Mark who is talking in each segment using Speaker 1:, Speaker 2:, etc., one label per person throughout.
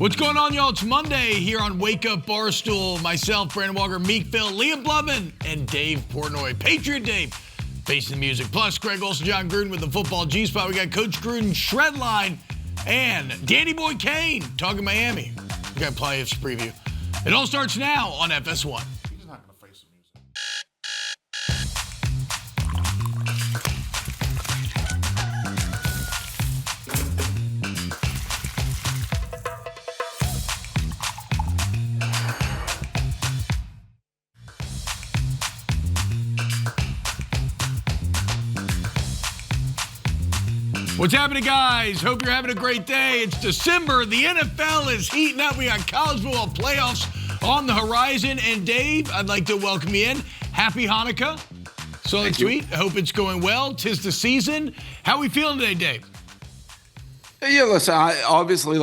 Speaker 1: What's going on, y'all? It's Monday here on Wake Up Barstool. Myself, Brandon Walker, Meek Phil, Liam Blevin, and Dave Portnoy. Patriot Dave, facing the music. Plus, Greg Olsen, John Gruden with the football G-Spot. We got Coach Gruden, Shredline, and Danny Boy Kane talking Miami. We got playoffs preview. It all starts now on FS1.
Speaker 2: He's not going to face the music.
Speaker 1: What's happening, guys? Hope you're having a great day. It's December. The NFL is heating up. We got college football playoffs on the horizon. And Dave, I'd like to welcome you in. Happy Hanukkah. Saw the tweet. I hope it's going well. 'Tis the season. How are we feeling today, Dave?
Speaker 3: Yeah, listen, obviously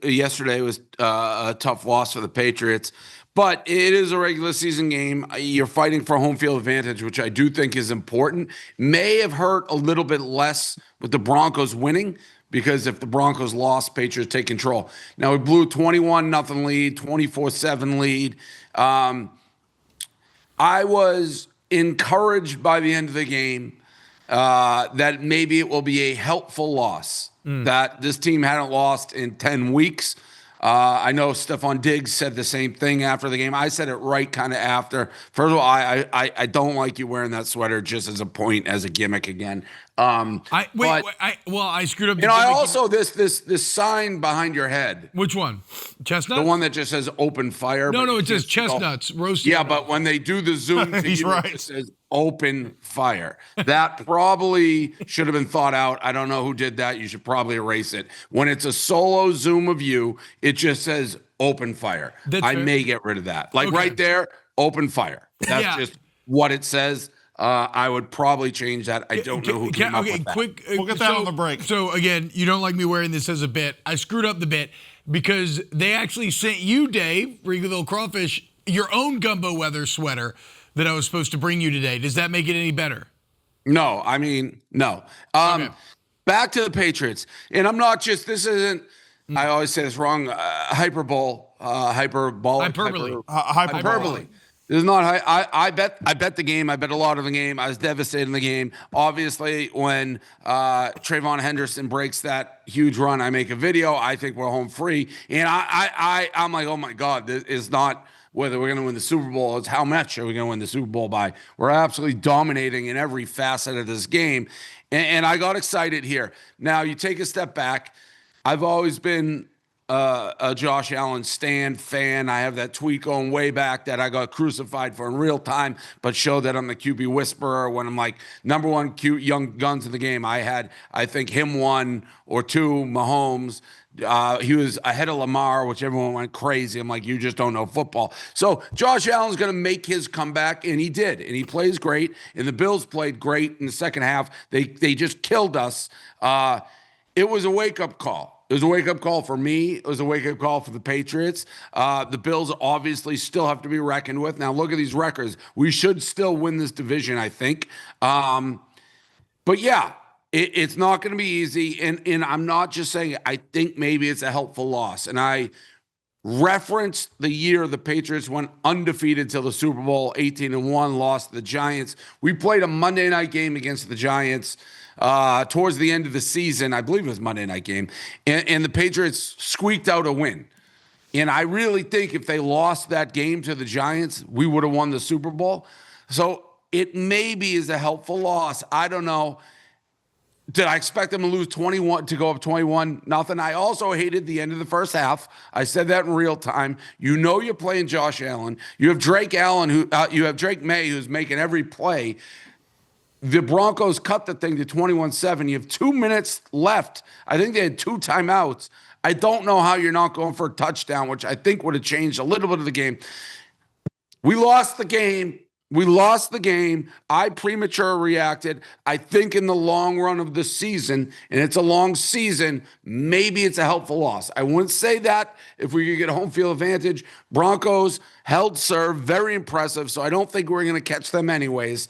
Speaker 3: yesterday was a tough loss for the Patriots, but it is a regular season game. You're fighting for home field advantage, which I do think is important. May have hurt a little bit less with the Broncos winning, because if the Broncos lost, Patriots take control. Now, we blew 21-0 lead, 24-7 lead. I was encouraged by the end of the game that maybe it will be a helpful loss, that this team hadn't lost in 10 weeks. I know Stephon Diggs said the same thing after the game. I said it right kind of after. First of all, I don't like you wearing that sweater just as a point, as a gimmick again.
Speaker 1: I screwed up.
Speaker 3: I also this sign behind your head.
Speaker 1: Which one? Chestnut?
Speaker 3: The one that just says open fire.
Speaker 1: No, it says chestnuts roasted.
Speaker 3: Yeah, but when they do the zoom,
Speaker 1: He's right.
Speaker 3: It says open fire. That probably should have been thought out. I don't know who did that. You should probably erase it. When it's a solo zoom of you, it just says open fire. I may get rid of that. Right there, open fire. That's just what it says. I would probably change that. I don't know who came up with that.
Speaker 2: We'll get that on the break.
Speaker 1: So, again, you don't like me wearing this as a bit. I screwed up the bit because they actually sent you, Dave, Little Crawfish, your own gumbo weather sweater that I was supposed to bring you today. Does that make it any better?
Speaker 3: No. No.
Speaker 1: Okay.
Speaker 3: Back to the Patriots. And I'm not just, this isn't, I always say this wrong, hyperbole. This is not high. I bet the game. I bet a lot of the game. I was devastated in the game. Obviously, when Trayvon Henderson breaks that huge run, I make a video. I think we're home free. And I'm like, oh my God, this is not whether we're going to win the Super Bowl. It's how much are we going to win the Super Bowl by. We're absolutely dominating in every facet of this game. And I got excited here. Now, you take a step back. I've always been a Josh Allen fan. I have that tweet going way back that I got crucified for in real time, but showed that I'm the QB whisperer when I'm like number one cute young guns in the game. I think him 1 or 2, Mahomes. He was ahead of Lamar, which everyone went crazy. I'm like, you just don't know football. So Josh Allen's going to make his comeback, and he did. And he plays great, and the Bills played great in the second half. They just killed us. It was a wake-up call. It was a wake-up call for me. It was a wake-up call for the Patriots. The Bills obviously still have to be reckoned with. Now, look at these records. We should still win this division, I think. But, yeah, it's not going to be easy. And I'm not just saying it. I think maybe it's a helpful loss. And I referenced the year the Patriots went undefeated till the Super Bowl, 18-1, lost to the Giants. We played a Monday night game against the Giants towards the end of the season. I believe it was Monday night game. And the Patriots squeaked out a win. And I really think if they lost that game to the Giants, we would have won the Super Bowl. So it maybe is a helpful loss. I don't know. Did I expect them to lose 21, to go up 21-0? I also hated the end of the first half. I said that in real time. You know you're playing Josh Allen. You have Drake May, who's making every play. The Broncos cut the thing to 21-7. You have 2 minutes left. I think they had 2 timeouts. I don't know how you're not going for a touchdown, which I think would have changed a little bit of the game. We lost the game. I premature reacted. I think in the long run of the season, and it's a long season, maybe it's a helpful loss. I wouldn't say that if we could get a home field advantage. Broncos held serve, very impressive, so I don't think we're going to catch them anyways.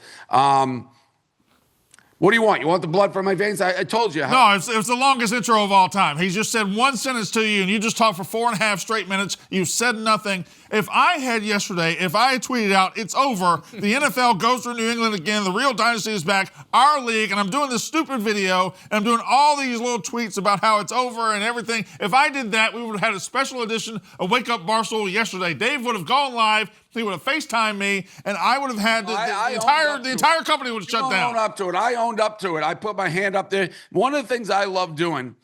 Speaker 3: What do you want? You want the blood from my veins? I told you.
Speaker 2: No, it's the longest intro of all time. He just said one sentence to you, and you just talked for 4.5 straight minutes. You said nothing. If I had tweeted out, it's over, the NFL goes through New England again, the real dynasty is back, our league, and I'm doing this stupid video, and I'm doing all these little tweets about how it's over and everything. If I did that, we would have had a special edition of Wake Up Barstool yesterday. Dave would have gone live, he would have FaceTimed me, and I would have had the entire company would have shut down.
Speaker 3: I owned up to it. I put my hand up there. One of the things I love doing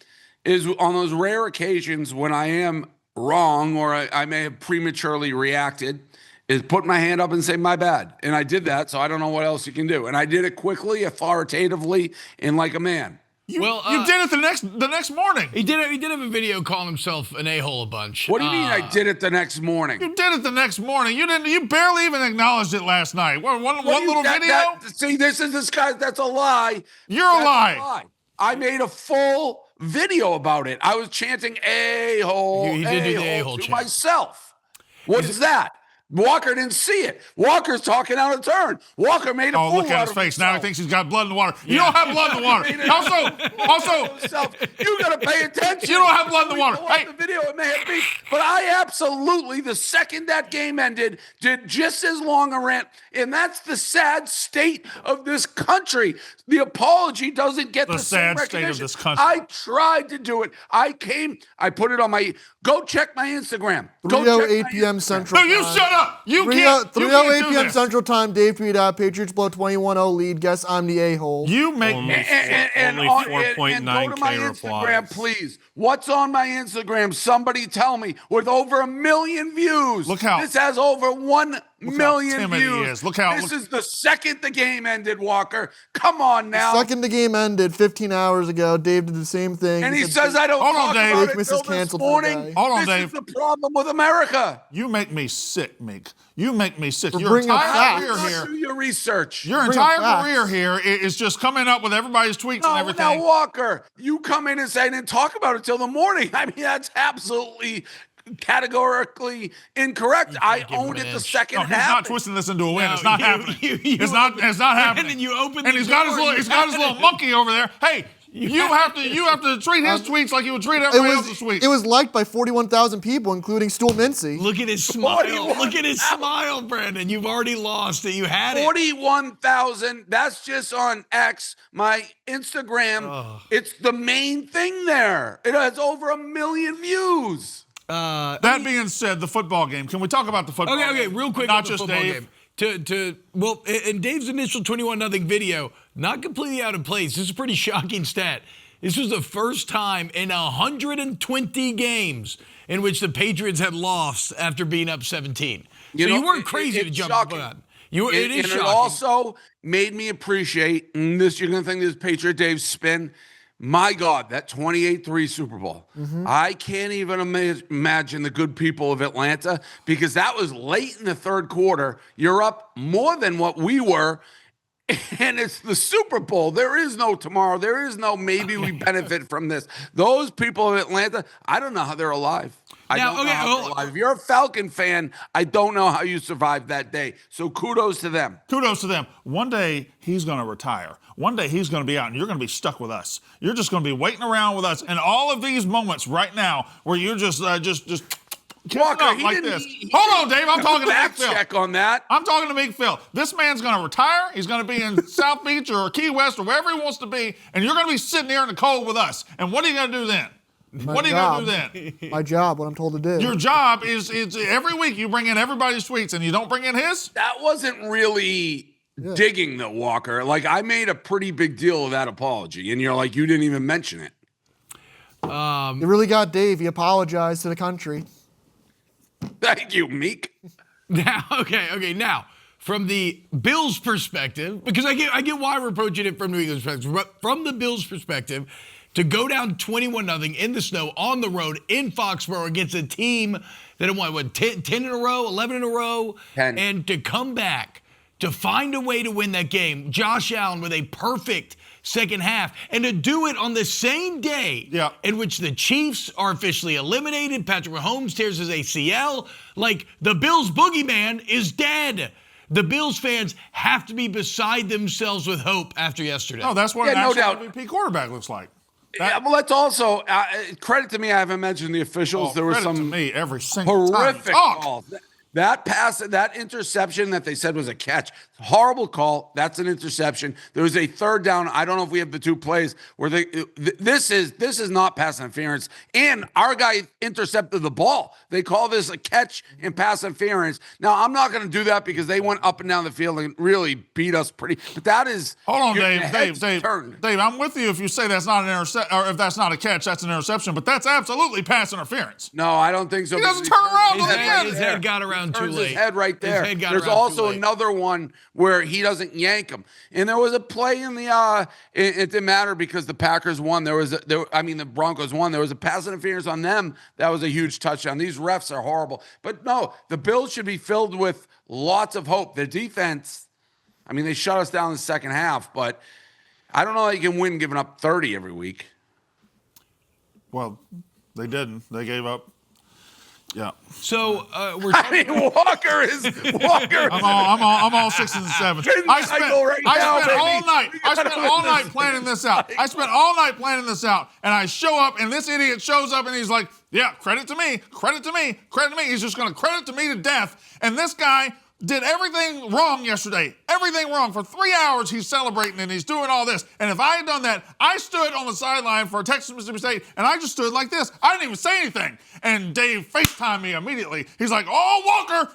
Speaker 3: is on those rare occasions when I am wrong or I may have prematurely reacted is put my hand up and say my bad. And I did that, so I don't know what else you can do. And I did it quickly, authoritatively, and like a man.
Speaker 2: You did it the next morning.
Speaker 1: He did have a video calling himself an a-hole a bunch.
Speaker 3: What do you mean I did it the next morning?
Speaker 2: You did it the next morning. You barely even acknowledged it last night. One little video?
Speaker 3: This guy, that's a lie.
Speaker 2: You're a lie.
Speaker 3: I made a full video about it. I was chanting a-hole,
Speaker 1: He did do the a-hole
Speaker 3: to
Speaker 1: chant.
Speaker 3: myself. What is that? Walker didn't see it. Walker's talking out of turn. Walker made a fool
Speaker 2: look at his face. Now he thinks he's got blood in the water. You don't have blood in the water. Also,
Speaker 3: you got to pay attention.
Speaker 2: You don't have blood in the water.
Speaker 3: Hey, the video it may have been, but I absolutely, the second that game ended, did just as long a rant, and that's the sad state of this country. The apology doesn't get the same
Speaker 2: sad state of this country.
Speaker 3: I tried to do it. I put it on my. Go check my Instagram.
Speaker 4: 3:08 p.m. Central.
Speaker 2: No, you shut up. You can't.
Speaker 4: 3:08 p.m. Central Time. Dave tweeted out Patriots blow 21-0 lead. Guess I'm the a-hole.
Speaker 2: You make
Speaker 5: only
Speaker 3: and
Speaker 5: 4.9K
Speaker 3: go to my
Speaker 5: replies.
Speaker 3: Instagram, please. What's on my Instagram? Somebody tell me. With over 1 million views.
Speaker 2: Look how
Speaker 3: this has over 1 million
Speaker 2: timid he
Speaker 3: views.
Speaker 2: is. Look how
Speaker 3: this is the second the game ended, Walker. Come on now.
Speaker 4: Second the game ended 15 hours ago. Dave did the same thing.
Speaker 3: And he says I don't
Speaker 2: Hold on,
Speaker 3: talk
Speaker 2: Dave.
Speaker 3: about
Speaker 4: Fake
Speaker 3: it
Speaker 4: Mrs.
Speaker 3: till this
Speaker 4: Canceled for the
Speaker 3: morning.
Speaker 4: guy.
Speaker 2: Hold on,
Speaker 3: this
Speaker 2: Dave.
Speaker 3: is the problem with America.
Speaker 2: You make me sick, Meek. You make me sick.
Speaker 4: For
Speaker 2: Your
Speaker 4: bringing up
Speaker 2: entire
Speaker 4: facts.
Speaker 2: career here.
Speaker 3: Do your research.
Speaker 2: Your
Speaker 4: Bring
Speaker 2: entire
Speaker 4: up
Speaker 2: career here is just coming up with everybody's tweets and everything.
Speaker 3: Now, Walker, you come in and say, and talk about it till the morning. I mean, that's absolutely categorically incorrect. I owned it the second
Speaker 2: No, he's
Speaker 3: half.
Speaker 2: not twisting this into a win.
Speaker 1: No,
Speaker 2: it's not happening. It's not happening.
Speaker 1: And you open
Speaker 2: and
Speaker 1: the
Speaker 2: he's got
Speaker 1: door,
Speaker 2: his little monkey over there. Hey, you have to treat his tweets like you would treat everybody else's tweets.
Speaker 4: It was liked by 41,000 people, including Stool Mincy.
Speaker 1: Look at his smile. Look at his smile, Brandon. You've already lost it. You had it.
Speaker 3: 41,000. That's just on X. My Instagram. It's the main thing there. It has over 1 million views.
Speaker 2: That being said, the football game. Can we talk about the football game?
Speaker 1: Okay, real quick
Speaker 2: Not
Speaker 1: on the
Speaker 2: just
Speaker 1: football
Speaker 2: Dave.
Speaker 1: game. In Dave's initial 21-0 video, not completely out of place. This is a pretty shocking stat. This was the first time in 120 games in which the Patriots had lost after being up 17. You weren't crazy to jump
Speaker 3: shocking.
Speaker 1: on. It is shocking.
Speaker 3: It also made me appreciate, and this you're going to think this is Patriot Dave's spin. My God, that 28-3 Super Bowl. I can't even imagine the good people of Atlanta because that was late in the third quarter. You're up more than what we were, and it's the Super Bowl. There is no tomorrow. There is no maybe we benefit from this. Those people of Atlanta, I don't know how they're alive. I don't know how they're alive. If you're a Falcon fan, I don't know how you survived that day. So kudos to them.
Speaker 2: Kudos to them. One day he's going to retire. One day he's going to be out, and you're going to be stuck with us. You're just going to be waiting around with us. And all of these moments right now where you're just
Speaker 3: Walker,
Speaker 2: up like this. Hold on, Dave. I'm talking to Meek Phil.
Speaker 3: Check on that.
Speaker 2: I'm talking to Meek Phil. This man's going to retire. He's going to be in South Beach or Key West or wherever he wants to be, and you're going to be sitting there in the cold with us. And what are you going to do then? What are you going to do then?
Speaker 4: My job, what I'm told to do.
Speaker 2: Your job is every week you bring in everybody's tweets and you don't bring in his?
Speaker 3: That wasn't really digging though, Walker. Like I made a pretty big deal of that apology, and you're like, you didn't even mention it.
Speaker 4: It really got Dave. He apologized to the country.
Speaker 3: Thank you, Meek.
Speaker 1: Now, now, from the Bills' perspective, because I get why we're approaching it from New England's perspective, but from the Bills' perspective, to go down 21-0 in the snow on the road in Foxborough against a team that had won, 10 in a row, 11 in a row,
Speaker 3: 10.
Speaker 1: And to come back, to find a way to win that game, Josh Allen with a perfect second half, and to do it on the same day in which the Chiefs are officially eliminated, Patrick Mahomes tears his ACL, like the Bills' boogeyman is dead. The Bills fans have to be beside themselves with hope after yesterday.
Speaker 2: No, that's what an
Speaker 3: no
Speaker 2: actual
Speaker 3: doubt.
Speaker 2: MVP quarterback looks like.
Speaker 3: Yeah, well, let's also credit to me. I haven't mentioned the officials. There was
Speaker 2: Credit
Speaker 3: some
Speaker 2: to me every single
Speaker 3: horrific
Speaker 2: time.
Speaker 3: calls. That pass, that interception that they said was a catch, horrible call. That's an interception. There was a third down. I don't know if we have the two plays where this is not pass interference. And our guy intercepted the ball. They call this a catch and pass interference. Now I'm not going to do that because they went up and down the field and really beat us pretty. But that is
Speaker 2: hold on, Dave. I'm with you if you say that's not an interception, or if that's not a catch, that's an interception. But that's absolutely pass interference.
Speaker 3: No, I don't think so.
Speaker 2: He doesn't turn around.
Speaker 1: His head got around too late.
Speaker 3: His head right there.
Speaker 1: Head
Speaker 3: There's also another one where he doesn't yank him. And there was a play in the it didn't matter because the Packers won. The Broncos won. There was a pass interference on them. That was a huge touchdown. These refs are horrible. But no, the Bills should be filled with lots of hope. Their defense, they shut us down in the second half, but I don't know how you can win giving up 30 every week.
Speaker 2: Well, they didn't. They gave up. Yeah.
Speaker 1: So we're.
Speaker 3: Walker.
Speaker 2: I'm all 6 and 7. I spent all night planning this out. And I show up, and this idiot shows up, and he's like, "Yeah, credit to me. He's just going to credit to me to death." And this guy did everything wrong yesterday. Everything wrong. For 3 hours, he's celebrating and he's doing all this. And if I had done that, I stood on the sideline for Texas, Mississippi State, and I just stood like this. I didn't even say anything. And Dave FaceTimed me immediately. He's like, oh, Walker.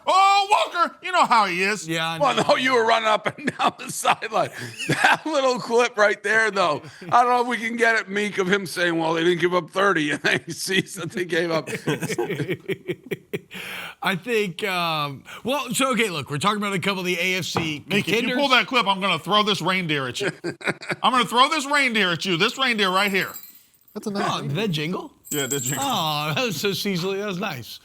Speaker 2: You know how he is.
Speaker 1: Yeah, I know.
Speaker 3: Well, no, you were running up and down the sideline. That little clip right there, though. I don't know if we can get it, Meek, of him saying, well, they didn't give up 30. And then he sees that they gave up.
Speaker 2: I think,
Speaker 1: okay, look, we're talking about a couple of the AFC contenders.
Speaker 2: If you pull that clip, I'm going to throw this reindeer at you. I'm going to throw this reindeer at you. This reindeer right here.
Speaker 4: That's a nice
Speaker 1: did that jingle?
Speaker 2: Yeah, it did jingle.
Speaker 1: Oh, that was so seasonally. That was nice.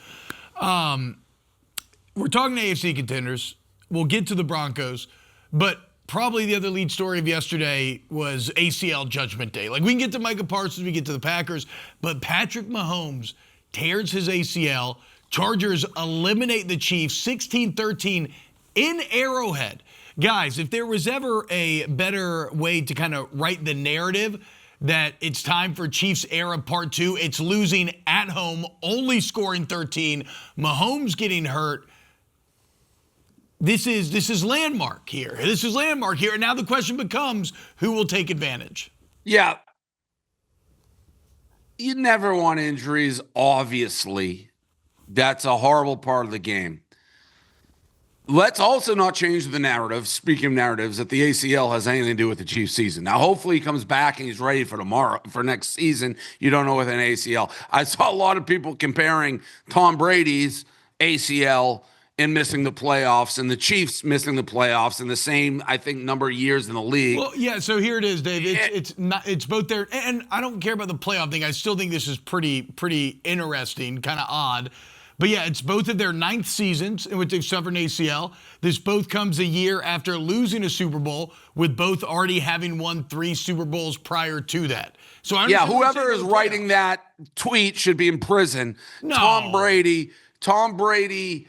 Speaker 1: We're talking AFC contenders. We'll get to the Broncos, but probably the other lead story of yesterday was ACL Judgment Day. Like, we can get to Micah Parsons, we get to the Packers, but Patrick Mahomes tears his ACL. Chargers eliminate the Chiefs 16-13 in Arrowhead. Guys, if there was ever a better way to kind of write the narrative that it's time for Chiefs era part 2, it's losing at home, only scoring 13, Mahomes getting hurt. This is landmark here. And now the question becomes, who will take advantage?
Speaker 3: Yeah. You never want injuries, obviously. That's a horrible part of the game. Let's also not change the narrative, speaking of narratives, that the ACL has anything to do with the Chiefs season. Now, hopefully he comes back and he's ready for next season. You don't know with an ACL. I saw a lot of people comparing Tom Brady's ACL and missing the playoffs and the Chiefs missing the playoffs in the same, I think, number of years in the league.
Speaker 1: Well, yeah, so here it is, Dave. It's both there, and I don't care about the playoff thing. I still think this is pretty interesting, kind of odd. But yeah, it's both of their 9th seasons in which they've suffered an ACL. This both comes a year after losing a Super Bowl, with both already having won 3 Super Bowls prior to that. So
Speaker 3: whoever is writing that tweet should be in prison.
Speaker 1: No.
Speaker 3: Tom Brady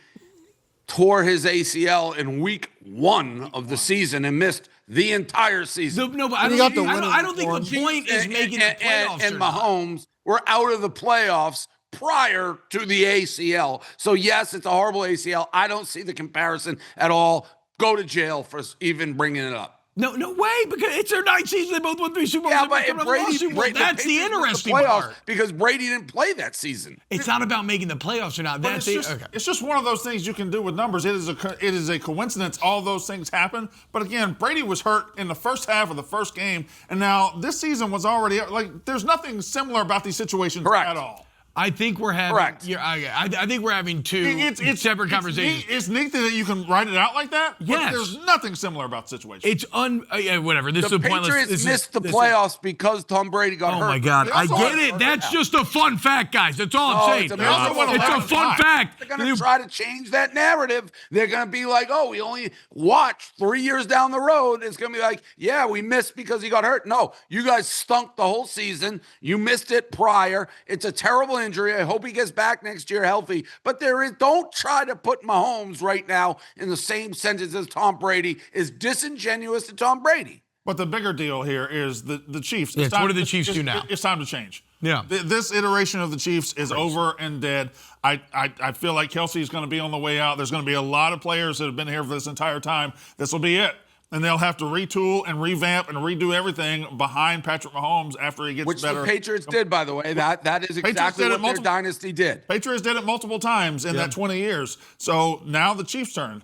Speaker 3: tore his ACL in week 1 of the season and missed the entire season.
Speaker 1: No, but I don't think the point is making the playoffs.
Speaker 3: And Mahomes were out of the playoffs prior to the ACL. So, yes, it's a horrible ACL. I don't see the comparison at all. Go to jail for even bringing it up.
Speaker 1: No way, because it's their 9th season. They both won 3 Super Bowls.
Speaker 3: Yeah, but Brady,
Speaker 1: that's the interesting part.
Speaker 3: Because Brady didn't play that season.
Speaker 1: It's not about making the playoffs or not.
Speaker 2: It's just one of those things you can do with numbers. It is a coincidence all those things happen. But again, Brady was hurt in the first half of the first game, and now this season was already there's nothing similar about these situations at all.
Speaker 1: I think we're having.
Speaker 3: Correct.
Speaker 1: Yeah, I think we're having two separate conversations.
Speaker 2: It's neat that you can write it out like that.
Speaker 1: Yes.
Speaker 2: But there's nothing similar about the situation.
Speaker 1: It's whatever. This is pointless.
Speaker 3: The Patriots missed the playoffs because Tom Brady got hurt.
Speaker 1: Oh my God! I get it. That's just a fun fact, guys. That's all I'm saying. It's a fun fact.
Speaker 3: They're going to try to change that narrative. They're going to be like, "Oh, we only watched 3 years down the road." It's going to be like, "Yeah, we missed because he got hurt." No, you guys stunk the whole season. You missed it prior. It's a terrible injury. I hope he gets back next year healthy. But don't try to put Mahomes right now in the same sentence as Tom Brady is disingenuous to Tom Brady.
Speaker 2: But the bigger deal here is the Chiefs.
Speaker 1: Yeah, what do the Chiefs do now?
Speaker 2: It's time to change.
Speaker 1: Yeah.
Speaker 2: This iteration of the Chiefs is over and dead. I feel like Kelsey's going to be on the way out. There's going to be a lot of players that have been here for this entire time. This will be it. And they'll have to retool and revamp and redo everything behind Patrick Mahomes after he gets better.
Speaker 3: Which the Patriots did, by the way. That is exactly what their dynasty did.
Speaker 2: Patriots did it multiple times in that 20 years. So now the Chiefs' turn.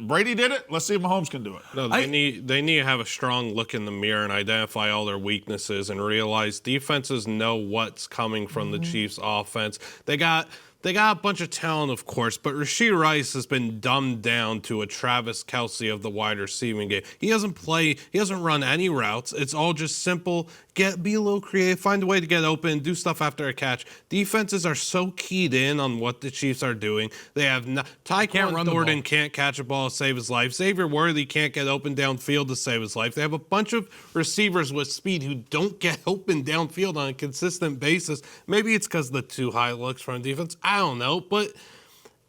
Speaker 2: Brady did it. Let's see if Mahomes can do it.
Speaker 5: No, they need to have a strong look in the mirror and identify all their weaknesses and realize defenses know what's coming from the Chiefs' offense. They got a bunch of talent, of course, but Rashee Rice has been dumbed down to a Travis Kelce of the wide receiving game. He doesn't run any routes. It's all just simple, be a little creative, find a way to get open, do stuff after a catch. Defenses are so keyed in on what the Chiefs are doing. They have Tyquan Thornton can't catch a ball to save his life. Xavier Worthy can't get open downfield to save his life. They have a bunch of receivers with speed who don't get open downfield on a consistent basis. Maybe it's because the too high looks from defense. I don't know, but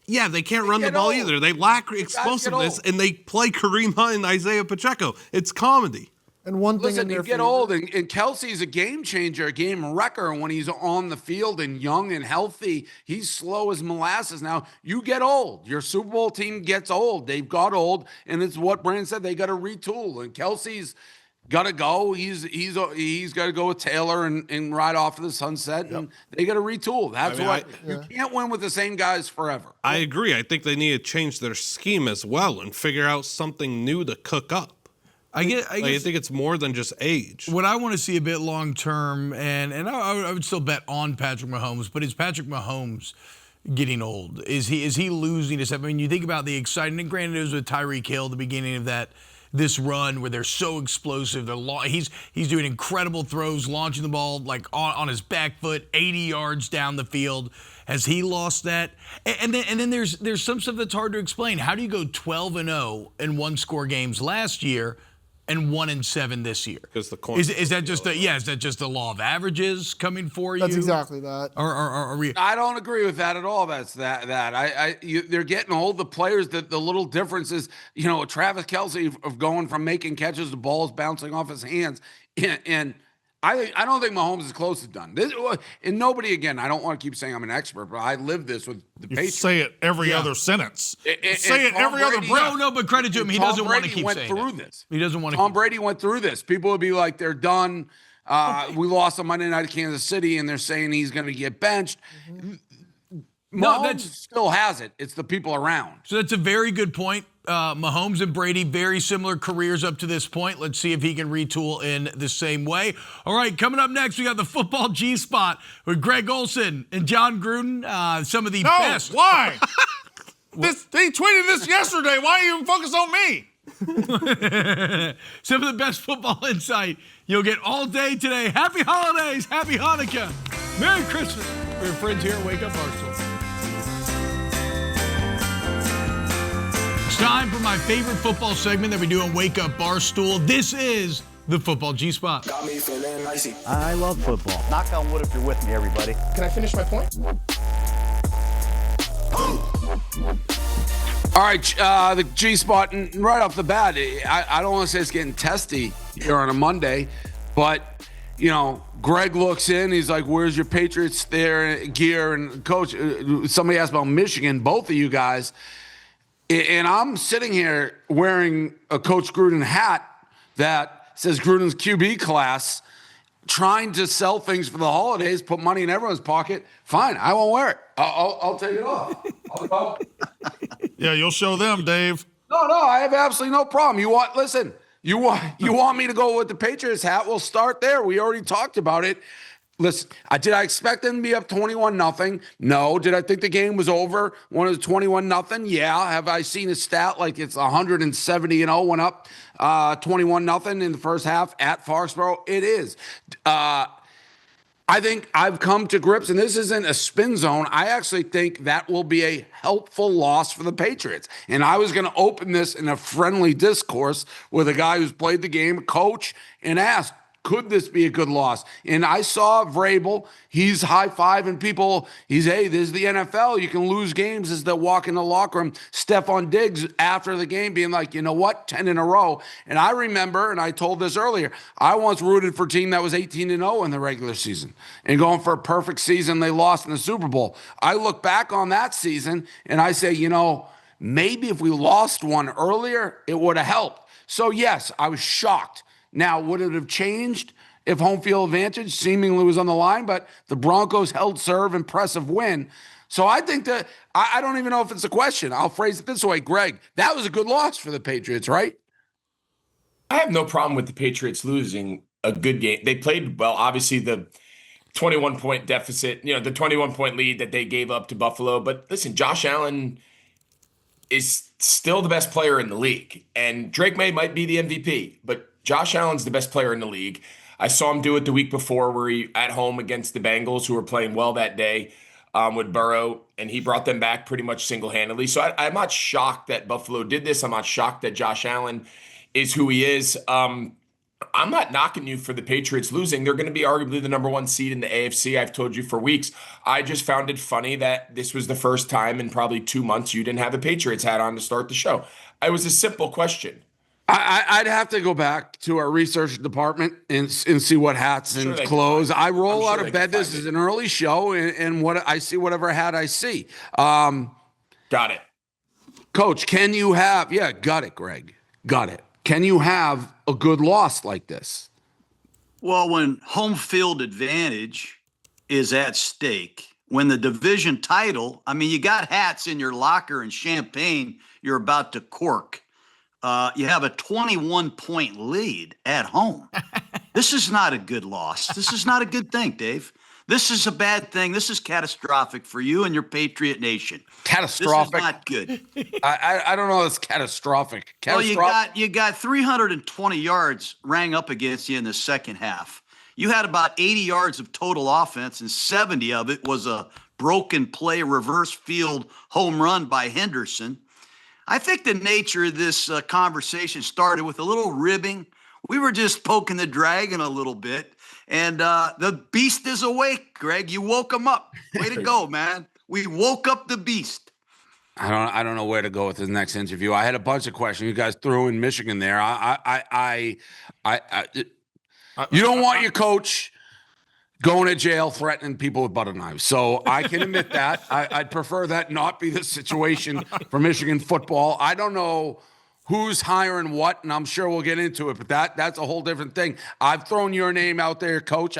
Speaker 5: yeah, they can't run the ball either. They lack explosiveness, and they play Kareem Hunt and Isaiah Pacheco. It's comedy.
Speaker 4: And one thing
Speaker 3: Listen, you get old, and Kelsey's a game changer, a game wrecker when he's on the field and young and healthy. He's slow as molasses. Now, you get old. Your Super Bowl team gets old. They've got old, and it's what Brandon said. They got to retool, and Kelsey's got to go. He's got to go with Taylor and ride off to the sunset, and they got to retool. That's you can't win with the same guys forever.
Speaker 5: I agree. I think they need to change their scheme as well and figure out something new to cook up. I think it's more than just age.
Speaker 1: What I want to see a bit long term, and I would still bet on Patrick Mahomes, but is Patrick Mahomes getting old? Is he losing his? I mean, you think about the exciting, and granted, it was with Tyreek Hill at the beginning of this run where they're so explosive. He's doing incredible throws, launching the ball like on his back foot, 80 yards down the field. Has he lost that? And then there's some stuff that's hard to explain. How do you go 12-0 in one-score games last year and 1-7 this year?
Speaker 5: Because the coin
Speaker 1: is that just the law of averages coming for you?
Speaker 4: That's exactly that.
Speaker 1: Or are we?
Speaker 3: I don't agree with that at all. They're getting old. The players, the little difference is, Travis Kelce of going from making catches to balls bouncing off his hands, and I don't think Mahomes is close to done. And nobody, again, I don't want to keep saying I'm an expert, but I live this with the Patriots.
Speaker 2: Say it every other sentence. Say it every other breath.
Speaker 1: No, but credit to him. He doesn't want to keep saying
Speaker 3: this.
Speaker 1: He doesn't want to.
Speaker 3: Tom Brady went through this. People would be like, they're done. We lost on Monday night at Kansas City, and they're saying he's going to get benched. Mahomes still has it. It's the people around.
Speaker 1: So that's a very good point. Mahomes and Brady, very similar careers up to this point. Let's see if he can retool in the same way. All right, coming up next, we got the football G-Spot with Greg Olsen and John Gruden. Some of the best.
Speaker 2: Why? He tweeted this yesterday. Why are you even focused on me?
Speaker 1: Some of the best football insight you'll get all day today. Happy holidays. Happy Hanukkah. Merry Christmas. For your friends here at Wake Up Barstool. It's time for my favorite football segment that we do on Wake Up Barstool. This is the Football G-Spot.
Speaker 6: Got me feeling icy.
Speaker 7: I love football. Knock on wood if you're with me, everybody.
Speaker 6: Can I finish my point?
Speaker 3: All right, the G-Spot, and right off the bat, I don't want to say it's getting testy here on a Monday, but, Greg looks in, he's like, where's your Patriots gear? And Coach, somebody asked about Michigan, both of you guys. And I'm sitting here wearing a Coach Gruden hat that says Gruden's QB class, trying to sell things for the holidays, put money in everyone's pocket. Fine, I won't wear it. I'll take it off.
Speaker 2: Yeah, you'll show them, Dave.
Speaker 3: No, I have absolutely no problem. You want me to go with the Patriots hat? We'll start there. We already talked about it. Listen, did I expect them to be up 21-0? No. Did I think the game was over when it was 21-0? Yeah. Have I seen a stat like it's 170-0 went up 21-0 in the first half at Foxborough? It is. I think I've come to grips, and this isn't a spin zone. I actually think that will be a helpful loss for the Patriots. And I was going to open this in a friendly discourse with a guy who's played the game, coach, and asked, Could this be a good loss? And I saw Vrabel. He's high-fiving people. Hey, this is the NFL. You can lose games as they walk in the locker room. Stephon Diggs after the game being like, you know what, 10 in a row. And I remember, and I told this earlier, I once rooted for a team that was 18-0 in the regular season and going for a perfect season. They lost in the Super Bowl. I look back on that season, and I say, maybe if we lost one earlier, it would have helped. So, yes, I was shocked. Now, would it have changed if home field advantage seemingly was on the line? But the Broncos held serve, impressive win. So I think that I don't even know if it's a question. I'll phrase it this way, Greg. That was a good loss for the Patriots, right?
Speaker 6: I have no problem with the Patriots losing a good game. They played well. Obviously, the 21-point deficit, the 21-point lead that they gave up to Buffalo. But listen, Josh Allen is still the best player in the league. And Drake May might be the MVP, but Josh Allen's the best player in the league. I saw him do it the week before where he at home against the Bengals, who were playing well that day with Burrow, and he brought them back pretty much single-handedly. So I'm not shocked that Buffalo did this. I'm not shocked that Josh Allen is who he is. I'm not knocking you for the Patriots losing. They're going to be arguably the number one seed in the AFC. I've told you for weeks. I just found it funny that this was the first time in probably 2 months you didn't have a Patriots hat on to start the show. It was a simple question.
Speaker 3: I'd have to go back to our research department and see what hats and clothes. I roll out of bed. This is an early show, and what I see, whatever hat I see.
Speaker 6: Got it.
Speaker 3: Coach, can you have – yeah, got it, Greg. Got it. Can you have a good loss like this?
Speaker 8: Well, when home field advantage is at stake, when the division title – you got hats in your locker and champagne you're about to cork. You have a 21-point lead at home. This is not a good loss. This is not a good thing, Dave. This is a bad thing. This is catastrophic for you and your Patriot Nation.
Speaker 3: Catastrophic?
Speaker 8: This is not good.
Speaker 3: I don't know. It's catastrophic.
Speaker 8: Well, you got 320 yards rang up against you in the second half. You had about 80 yards of total offense, and 70 of it was a broken play, reverse field home run by Henderson. I think the nature of this conversation started with a little ribbing. We were just poking the dragon a little bit. And the beast is awake, Greg. You woke him up. Way to go, man. We woke up the beast.
Speaker 3: I don't know where to go with this next interview. I had a bunch of questions. You guys threw in Michigan there. You don't want your coach going to jail, threatening people with butter knives. So I can admit that. I'd prefer that not be the situation for Michigan football. I don't know who's hiring what, and I'm sure we'll get into it, but that's a whole different thing. I've thrown your name out there, Coach.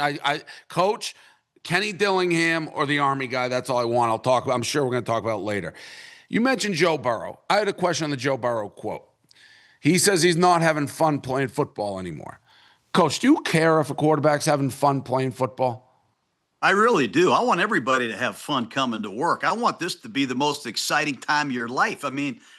Speaker 3: Coach, Kenny Dillingham or the Army guy, that's all I want. I'm sure we're going to talk about it later. You mentioned Joe Burrow. I had a question on the Joe Burrow quote. He says he's not having fun playing football anymore. Coach, do you care if a quarterback's having fun playing football?
Speaker 8: I really do. I want everybody to have fun coming to work. I want this to be the most exciting time of your life.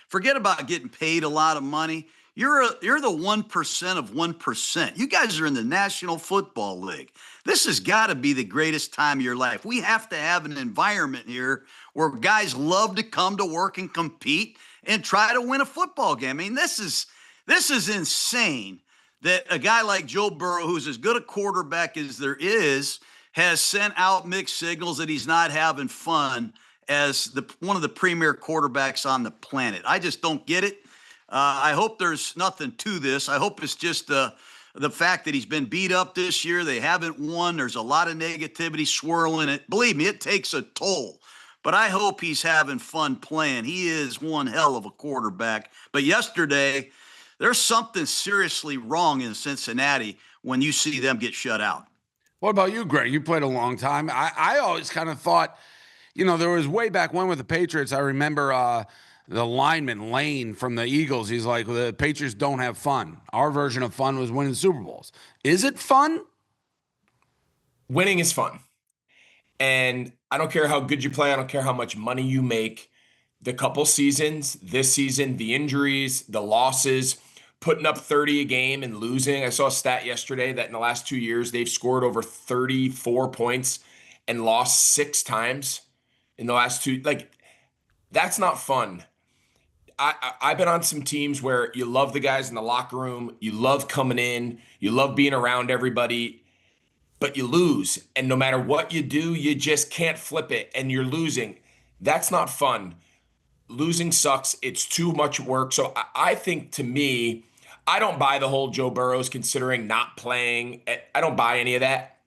Speaker 8: Forget about getting paid a lot of money. You're the 1% of 1%. You guys are in the National Football League. This has got to be the greatest time of your life. We have to have an environment here where guys love to come to work and compete and try to win a football game. This is insane. That a guy like Joe Burrow, who's as good a quarterback as there is, has sent out mixed signals that he's not having fun as one of the premier quarterbacks on the planet. I just don't get it. I hope there's nothing to this. I hope it's just the fact that he's been beat up this year. They haven't won. There's a lot of negativity swirling it. Believe me, it takes a toll. But I hope he's having fun playing. He is one hell of a quarterback. But yesterday, there's something seriously wrong in Cincinnati when you see them get shut out.
Speaker 3: What about you, Greg? You played a long time. I always kind of thought, there was way back when with the Patriots, I remember the lineman, Lane, from the Eagles. He's like, the Patriots don't have fun. Our version of fun was winning Super Bowls. Is it fun?
Speaker 6: Winning is fun. And I don't care how good you play. I don't care how much money you make. The couple seasons, this season, the injuries, the losses, putting up 30 a game and losing. I saw a stat yesterday that in the last 2 years, they've scored over 34 points and lost 6 times in the last 2. That's not fun. I've been on some teams where you love the guys in the locker room, you love coming in, you love being around everybody, but you lose. And no matter what you do, you just can't flip it and you're losing. That's not fun. Losing sucks. It's too much work. So I think, to me, I don't buy the whole Joe Burrow's considering not playing. I don't buy any of that.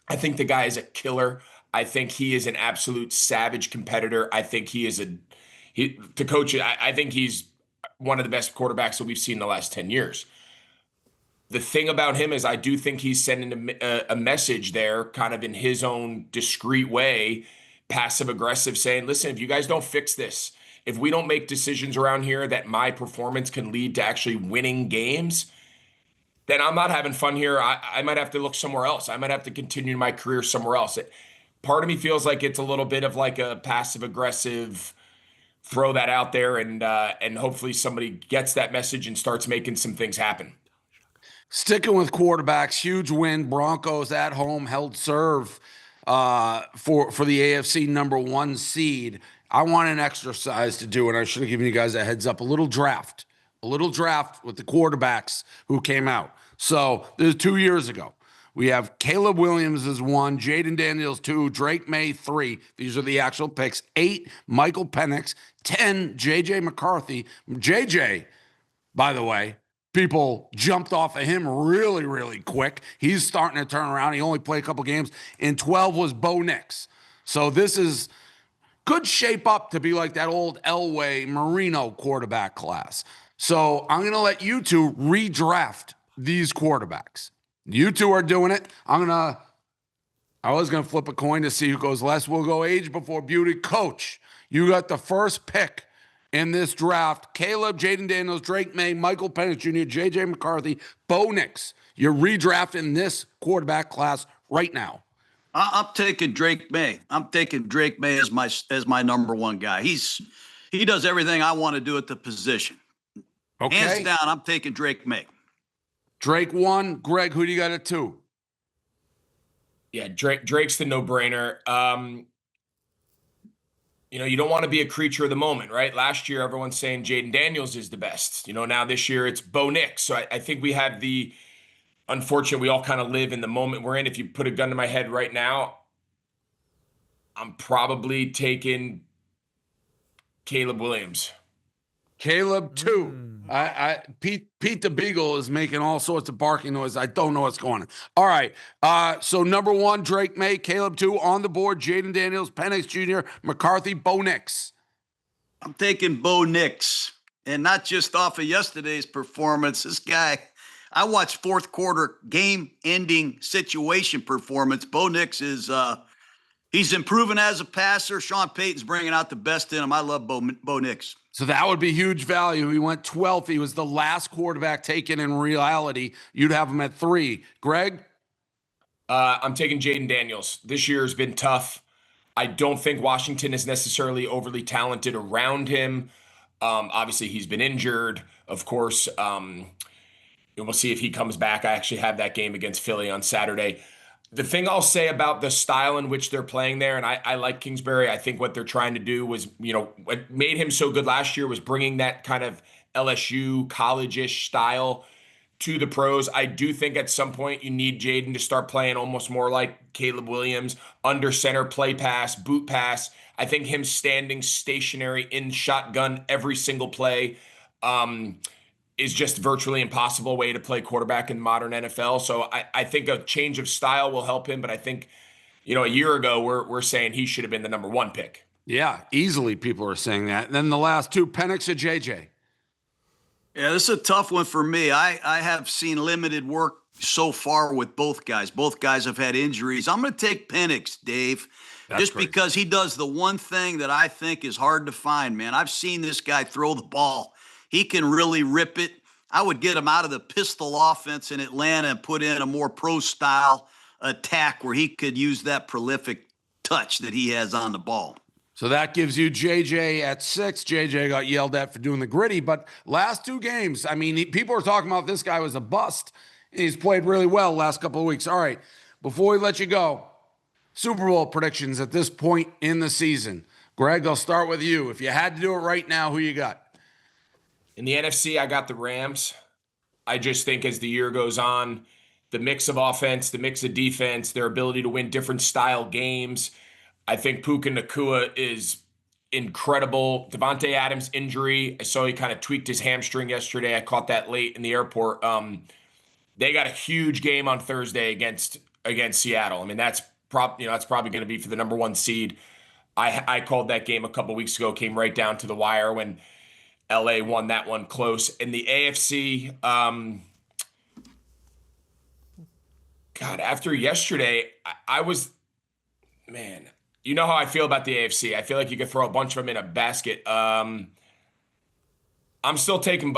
Speaker 6: I think the guy is a killer. I think he is an absolute savage competitor. I think he is to coach it. I think he's one of the best quarterbacks that we've seen in the last 10 years. The thing about him is I do think he's sending a message there, kind of in his own discreet way, passive aggressive, saying, listen, if you guys don't fix this, if we don't make decisions around here that my performance can lead to actually winning games, then I'm not having fun here. I might have to look somewhere else. I might have to continue my career somewhere else. Part of me feels like it's a little bit of like a passive aggressive, throw that out there, and hopefully somebody gets that message and starts making some things happen.
Speaker 3: Sticking with quarterbacks, huge win. Broncos at home held serve for the AFC #1 seed. I want an exercise to do, and I should have given you guys a heads up. A little draft with the quarterbacks who came out. So this is 2 years ago. We have Caleb Williams as 1, Jaden Daniels 2, Drake May 3. These are the actual picks. 8, Michael Penix. 10, JJ McCarthy. JJ, by the way, people jumped off of him really, really quick. He's starting to turn around. He only played a couple games. And 12 was Bo Nix. So this is good shape up to be like that old Elway Marino quarterback class. So I'm going to let you two redraft these quarterbacks. You two are doing it. I was going to flip a coin to see who goes last. We'll go age before beauty. Coach, you got the first pick in this draft. Caleb, Jaden Daniels, Drake May, Michael Penix Jr., J.J. McCarthy, Bo Nix. You're redrafting this quarterback class right now.
Speaker 8: I'm taking Drake May. I'm taking Drake May as my #1 guy. He does everything I want to do at the position.
Speaker 3: Okay.
Speaker 8: Hands down, I'm taking Drake May.
Speaker 3: Drake 1. Greg, who do you got at 2?
Speaker 6: Yeah, Drake's the no-brainer. You don't want to be a creature of the moment, right? Last year, everyone's saying Jaden Daniels is the best. Now this year it's Bo Nix. So I think we have the unfortunate, we all kind of live in the moment we're in. If you put a gun to my head right now, I'm probably taking Caleb Williams.
Speaker 3: Caleb 2. Pete the Beagle is making all sorts of barking noise. I don't know what's going on. All right. So #1, Drake May. Caleb 2 on the board. Jaden Daniels, Penix Jr., McCarthy, Bo Nix.
Speaker 8: I'm taking Bo Nix, and not just off of yesterday's performance. This guy, I watched fourth quarter game-ending situation performance. Bo Nix is he's improving as a passer. Sean Payton's bringing out the best in him. I love Bo Nix.
Speaker 3: So that would be huge value. He went 12th. He was the last quarterback taken in reality. You'd have him at 3. Greg?
Speaker 6: I'm taking Jaden Daniels. This year has been tough. I don't think Washington is necessarily overly talented around him. Obviously, he's been injured. Of course, we'll see if he comes back. I actually have that game against Philly on Saturday. The thing I'll say about the style in which they're playing there, and I like Kingsbury. I think what they're trying to do was, what made him so good last year was bringing that kind of LSU college-ish style to the pros. I do think at some point you need Jaden to start playing almost more like Caleb Williams, under center, play pass, boot pass. I think him standing stationary in shotgun every single play is just virtually impossible way to play quarterback in modern NFL. So I think a change of style will help him. But I think, a year ago, we're saying he should have been the #1 pick.
Speaker 3: Yeah, easily people are saying that. And then the last 2, Penix or JJ?
Speaker 8: Yeah, this is a tough one for me. I have seen limited work so far with both guys. Both guys have had injuries. I'm going to take Penix, Dave, just because he does the one thing that I think is hard to find, man. I've seen this guy throw the ball. He can really rip it. I would get him out of the pistol offense in Atlanta and put in a more pro-style attack where he could use that prolific touch that he has on the ball.
Speaker 3: So that gives you JJ at 6. JJ got yelled at for doing the gritty, but last 2 games, people are talking about this guy was a bust. He's played really well last couple of weeks. All right, before we let you go, Super Bowl predictions at this point in the season. Greg, I'll start with you. If you had to do it right now, who you got?
Speaker 6: In the NFC, I got the Rams. I just think as the year goes on, the mix of offense, the mix of defense, their ability to win different style games. I think Puka Nacua is incredible. Devontae Adams' injury, I saw he kind of tweaked his hamstring yesterday. I caught that late in the airport. They got a huge game on Thursday against Seattle. I mean, that's probably going to be for the number 1 seed. I called that game a couple weeks ago, came right down to the wire when LA won that one close. In the AFC, God, after yesterday, I was, man, you know how I feel about the AFC. I feel like you could throw a bunch of them in a basket. I'm still taking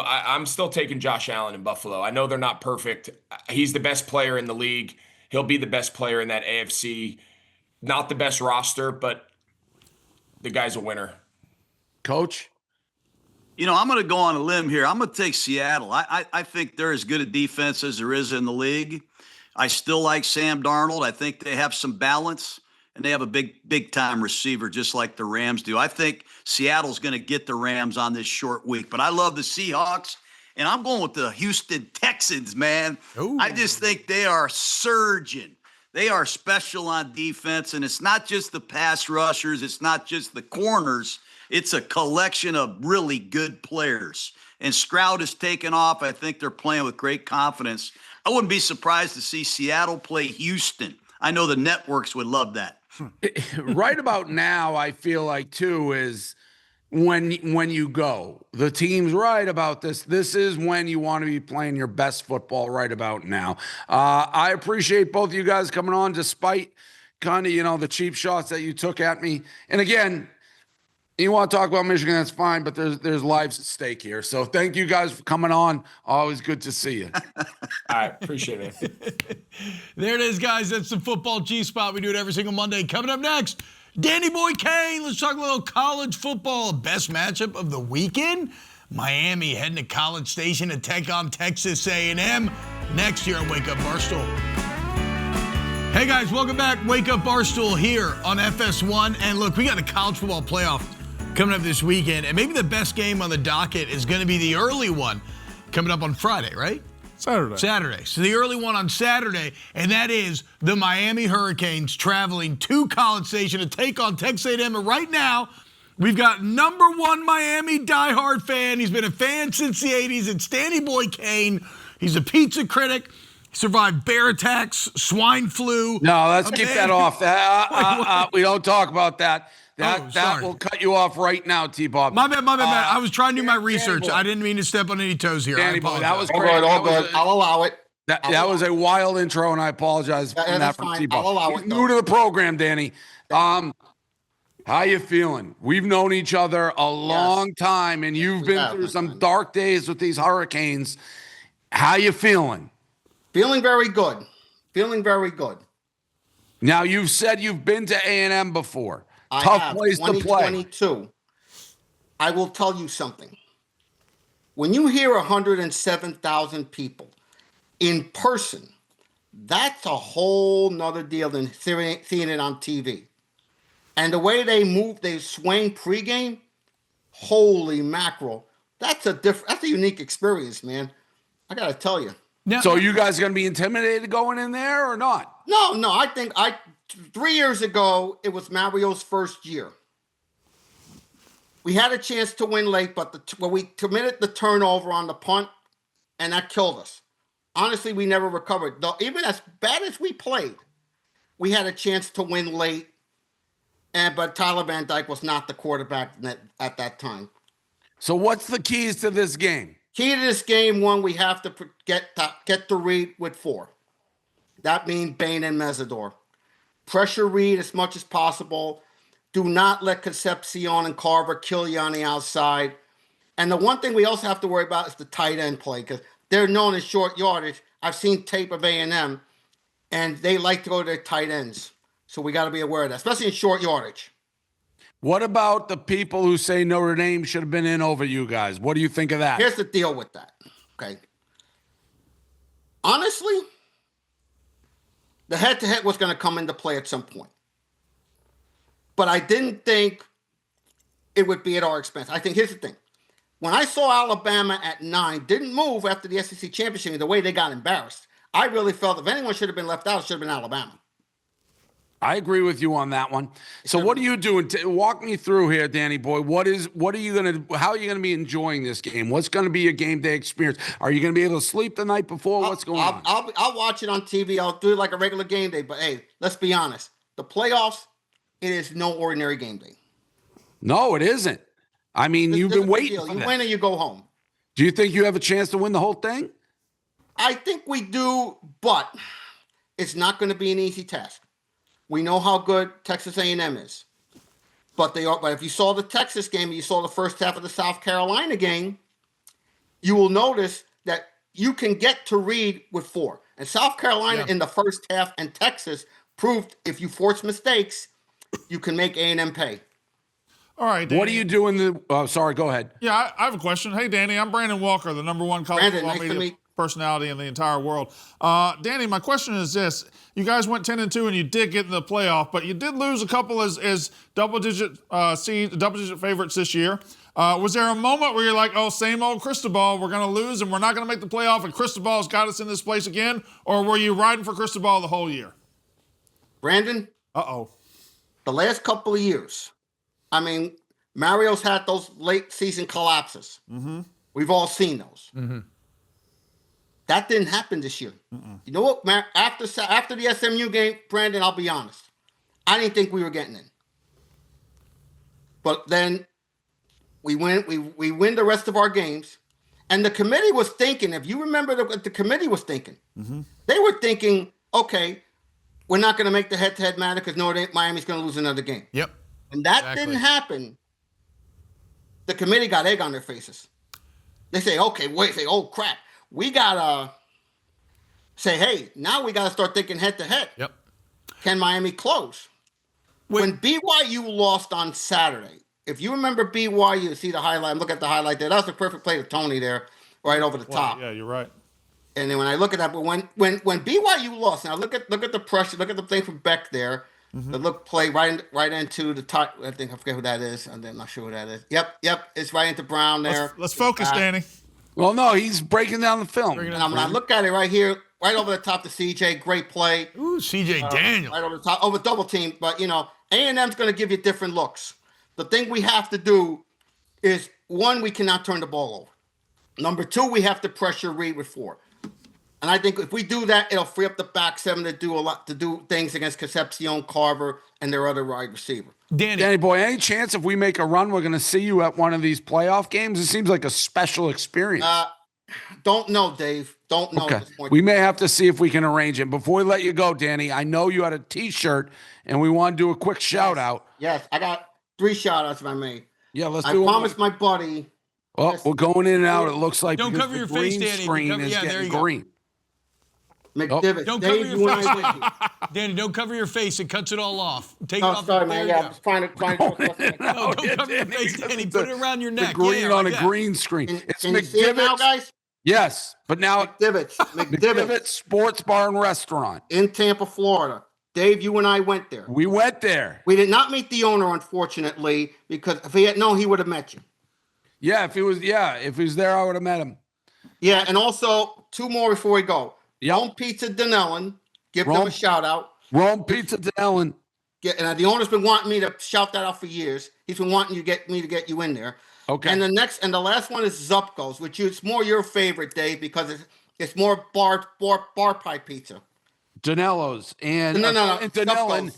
Speaker 6: Josh Allen in Buffalo. I know they're not perfect. He's the best player in the league. He'll be the best player in that AFC. Not the best roster, but the guy's a winner.
Speaker 3: Coach?
Speaker 8: I'm going to go on a limb here. I'm going to take Seattle. I think they're as good a defense as there is in the league. I still like Sam Darnold. I think they have some balance, and they have a big time receiver just like the Rams do. I think Seattle's going to get the Rams on this short week, but I love the Seahawks, and I'm going with the Houston Texans, man. Ooh. I just think they are surging. They are special on defense, and it's not just the pass rushers. It's not just the corners. It's a collection of really good players. And Stroud has taken off. I think they're playing with great confidence. I wouldn't be surprised to see Seattle play Houston. I know the networks would love that.
Speaker 3: Right about now, I feel like, too, is when you go. The team's right about this. This is when you want to be playing your best football right about now. I appreciate both of you guys coming on despite kind of, the cheap shots that you took at me. And again, you want to talk about Michigan, that's fine, but there's lives at stake here. So thank you guys for coming on. Always good to see you.
Speaker 6: All right, appreciate it.
Speaker 1: There it is, guys. That's the Football G-Spot. We do it every single Monday. Coming up next, Danny Boy Kane. Let's talk a little college football. Best matchup of the weekend. Miami heading to College Station to take on Texas A&M. Next year on Wake Up Barstool. Hey, guys, welcome back. Wake Up Barstool here on FS1. And look, we got a college football playoff coming up this weekend. And maybe the best game on the docket is going to be the early one coming up on Friday, right? Saturday. So the early one on Saturday, and that is the Miami Hurricanes traveling to College Station to take on Texas A&M. And right now, we've got number 1 Miami diehard fan. He's been a fan since the 80s. It's Danny Boy Kane. He's a pizza critic. He survived bear attacks, swine flu.
Speaker 3: No, let's keep that off. We don't talk about that. That will cut you off right now, T-Bob.
Speaker 1: My bad. I was trying to do my research. I didn't mean to step on any toes here.
Speaker 3: Danny Boy, that was
Speaker 9: all
Speaker 3: great.
Speaker 9: All good. I'll allow it.
Speaker 3: That was a wild intro, and I apologize for that from T-Bob.
Speaker 9: I'll allow it.
Speaker 3: New to the program, Danny. How you feeling? We've known each other a long time, and you've been through some dark days with these Hurricanes. How you feeling?
Speaker 9: Feeling very good.
Speaker 3: Now, you've said you've been to A&M before.
Speaker 9: Tough
Speaker 3: place to play.
Speaker 9: 2022. I will tell you something. When you hear 107,000 people in person, that's a whole nother deal than seeing it on TV. And the way they move, they swing pregame, holy mackerel. That's a unique experience, man. I got to tell you.
Speaker 3: Now, so you guys going to be intimidated going in there or not?
Speaker 9: No. I think 3 years ago, it was Mario's first year. We had a chance to win late, but we committed the turnover on the punt, and that killed us. Honestly, we never recovered. Though, even as bad as we played, we had a chance to win late, but Tyler Van Dyke was not the quarterback at that time.
Speaker 3: So what's the keys to this game?
Speaker 9: Key to this game, one, we have to get the read with 4. That means Bain and Mesidor. Pressure read as much as possible. Do not let Concepcion and Carver kill you on the outside. And the one thing we also have to worry about is the tight end play, because they're known as short yardage. I've seen tape of A&M, and they like to go to their tight ends. So we got to be aware of that, especially in short yardage.
Speaker 3: What about the people who say Notre Dame should have been in over you guys? What do you think of that?
Speaker 9: Here's the deal with that, okay? Honestly, the head-to-head was going to come into play at some point. But I didn't think it would be at our expense. I think, here's the thing. when I saw Alabama at 9, didn't move after the SEC championship game, the way they got embarrassed, I really felt if anyone should have been left out, it should have been Alabama.
Speaker 3: I agree with you on that one. So what are you doing? Walk me through here, Danny boy. How are you going to be enjoying this game? What's going to be your game day experience? Are you going to be able to sleep the night before? What's going on?
Speaker 9: I'll watch it on TV. I'll do it like a regular game day. But hey, let's be honest. The playoffs, it is no ordinary game day.
Speaker 3: No, it isn't. I mean, you've been waiting for
Speaker 9: You
Speaker 3: that.
Speaker 9: win and you go home.
Speaker 3: Do you think you have a chance to win the whole thing?
Speaker 9: I think we do, but it's not going to be an easy task. We know how good Texas A&M is, but if you saw the Texas game and you saw the first half of the South Carolina game, you will notice that you can get to Reed with 4. And South Carolina in the first half and Texas proved if you force mistakes, you can make A&M pay.
Speaker 2: All right, Danny.
Speaker 3: What do you do in the? Sorry, go ahead.
Speaker 2: Yeah, I have a question. Hey, Danny, I'm Brandon Walker, the #1 college football media personality in the entire world. Danny, my question is this: you guys went 10-2, and you did get in the playoff, but you did lose a couple as double-digit favorites this year. Was there a moment where you're like, "Oh, same old Cristobal, we're going to lose, and we're not going to make the playoff, and Cristobal's got us in this place again," or were you riding for Cristobal the whole year?
Speaker 9: Brandon. The last couple of years. I mean, Mario's had those late season collapses. Mm-hmm. We've all seen those. Mm-hmm. That didn't happen this year. Mm-mm. You know what? After the SMU game, Brandon, I'll be honest. I didn't think we were getting in. But then we win the rest of our games. And the committee was thinking, if you remember what the committee was thinking, they were thinking, okay, we're not going to make the head-to-head matter because Miami's going to lose another game.
Speaker 1: Yep.
Speaker 9: And that didn't happen. The committee got egg on their faces. They say, okay, oh crap. We gotta say, hey, now we gotta start thinking head to head.
Speaker 1: Yep.
Speaker 9: Can Miami close? When BYU lost on Saturday, if you remember BYU, see the highlight, look at the highlight there. That was the perfect play to Tony there, right over the top.
Speaker 2: Yeah, you're right.
Speaker 9: And then when I look at that, but when BYU lost, now look at the pressure, look at the thing from Beck there. Mm-hmm. The look play right into the top. I forget who that is. I'm not sure who that is. Yep. It's right into Brown there.
Speaker 2: Let's focus, Danny.
Speaker 3: Well, no, he's breaking down the film.
Speaker 9: And when I look at it right here, right over the top to CJ, great play.
Speaker 1: Ooh, CJ Daniel.
Speaker 9: Right over the top, over double team. But, A&M's going to give you different looks. The thing we have to do is, 1, we cannot turn the ball over. Number 2, we have to pressure Reed with 4. And I think if we do that, it'll free up the back 7 to do things against Concepcion, Carver, and their other wide receiver.
Speaker 3: Danny boy, any chance if we make a run, we're going to see you at one of these playoff games? It seems like a special experience.
Speaker 9: Don't know, Dave. Don't know at this point.
Speaker 3: We may have to see if we can arrange it. Before we let you go, Danny, I know you had a T-shirt, and we want to do a quick shout-out.
Speaker 9: Yes, I got 3 shout-outs if I may.
Speaker 3: Yeah, let's
Speaker 9: do
Speaker 3: it.
Speaker 9: I promised my buddy.
Speaker 3: Oh, we're going in and out. It looks like
Speaker 1: don't cover your face, Danny.
Speaker 3: Screen is getting green.
Speaker 9: McDivitt.
Speaker 1: Don't cover your face. Danny, don't cover your face. It cuts it all off. Take it off.
Speaker 9: Sorry, man. Yeah, I was trying to
Speaker 1: no, don't cover your face, Danny. Put it around your neck.
Speaker 3: The green on a green screen. It's
Speaker 9: can you see it now, guys?
Speaker 3: Yes, but now
Speaker 9: McDivitt
Speaker 3: Sports Bar and Restaurant
Speaker 9: in Tampa, Florida. Dave, you and I went there.
Speaker 3: We went there.
Speaker 9: We did not meet the owner, unfortunately, because if he had known, he would have met you.
Speaker 3: Yeah, if he was there, I would have met him.
Speaker 9: Yeah, and also 2 more before we go.
Speaker 3: Yep.
Speaker 9: Rome Pizza Denellen. Give them a shout out.
Speaker 3: Rome Pizza Denellen.
Speaker 9: And the owner's been wanting me to shout that out for years. He's been wanting me to get you in there.
Speaker 3: Okay.
Speaker 9: And the last one is Zupko's, which it's more your favorite, Dave, because it's more bar pie pizza.
Speaker 3: Danello's and
Speaker 9: no.
Speaker 3: Denellen.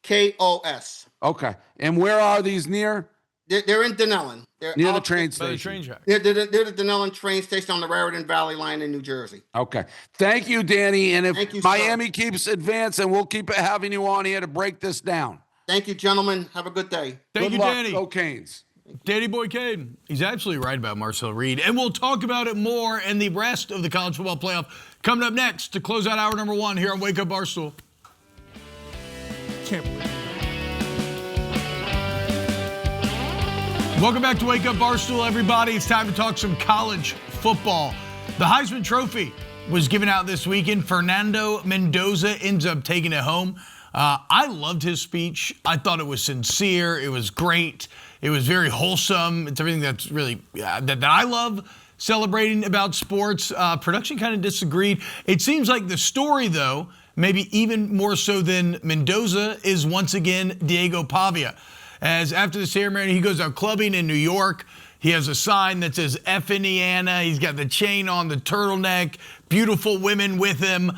Speaker 9: Zupkos.
Speaker 3: Okay. And where are these near?
Speaker 9: They're in Denellen. They're
Speaker 3: near the train station.
Speaker 9: They're the Denellen train station on the Raritan Valley line in New Jersey.
Speaker 3: Okay. Thank you, Danny. And if Miami keeps advancing, we'll keep having you on here to break this down.
Speaker 9: Thank you, gentlemen. Have a good day.
Speaker 1: Thank you, Danny.
Speaker 3: Go Canes.
Speaker 1: Danny Boy Kane. He's absolutely right about Marcel Reed. And we'll talk about it more in the rest of the college football playoff coming up next to close out hour number 1 here on Wake Up Barstool.
Speaker 2: Can't believe it.
Speaker 1: Welcome back to Wake Up Barstool, everybody. It's time to talk some college football. The Heisman Trophy was given out this weekend. Fernando Mendoza ends up taking it home. I loved his speech. I thought it was sincere. It was great. It was very wholesome. It's everything that's really that I love celebrating about sports. Production kind of disagreed. It seems like the story, though, maybe even more so than Mendoza, is once again Deigo Pavia. As after the ceremony, he goes out clubbing in New York. He has a sign that says F Indiana. He's got the chain on, the turtleneck, beautiful women with him.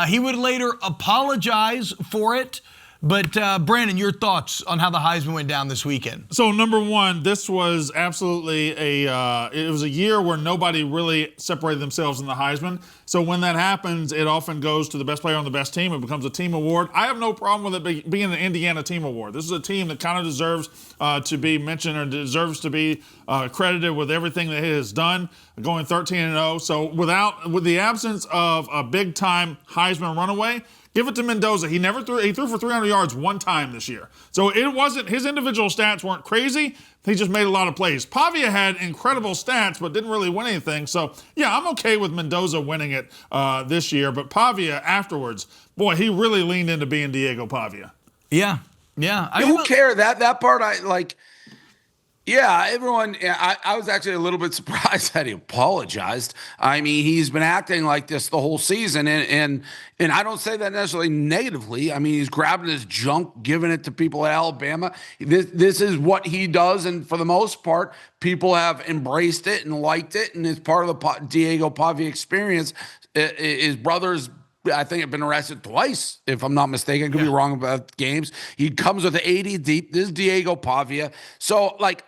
Speaker 1: He would later apologize for it. But Brandon, your thoughts on how the Heisman went down this weekend?
Speaker 2: So number one, this was absolutely it was a year where nobody really separated themselves in the Heisman. So when that happens, it often goes to the best player on the best team. It becomes a team award. I have no problem with it being an Indiana team award. This is a team that kind of deserves to be mentioned or deserves to be credited with everything that it has done, going 13-0. So with the absence of a big-time Heisman runaway, give it to Mendoza. He threw for 300 yards one time this year. So it wasn't, his individual stats weren't crazy. He just made a lot of plays. Pavia had incredible stats, but didn't really win anything. So, yeah, I'm okay with Mendoza winning it this year. But Pavia afterwards, boy, he really leaned into being Deigo Pavia.
Speaker 1: Yeah.
Speaker 3: Who cares? That part I like. Yeah, everyone. I was actually a little bit surprised that he apologized. I mean, he's been acting like this the whole season, and I don't say that necessarily negatively. I mean, he's grabbing his junk, giving it to people at Alabama. This is what he does, and for the most part, people have embraced it and liked it, and it's part of the Deigo Pavia experience. His brother's, I think, have been arrested twice, if I'm not mistaken. I could be wrong about games. He comes with 80 deep. This is Deigo Pavia. So, like,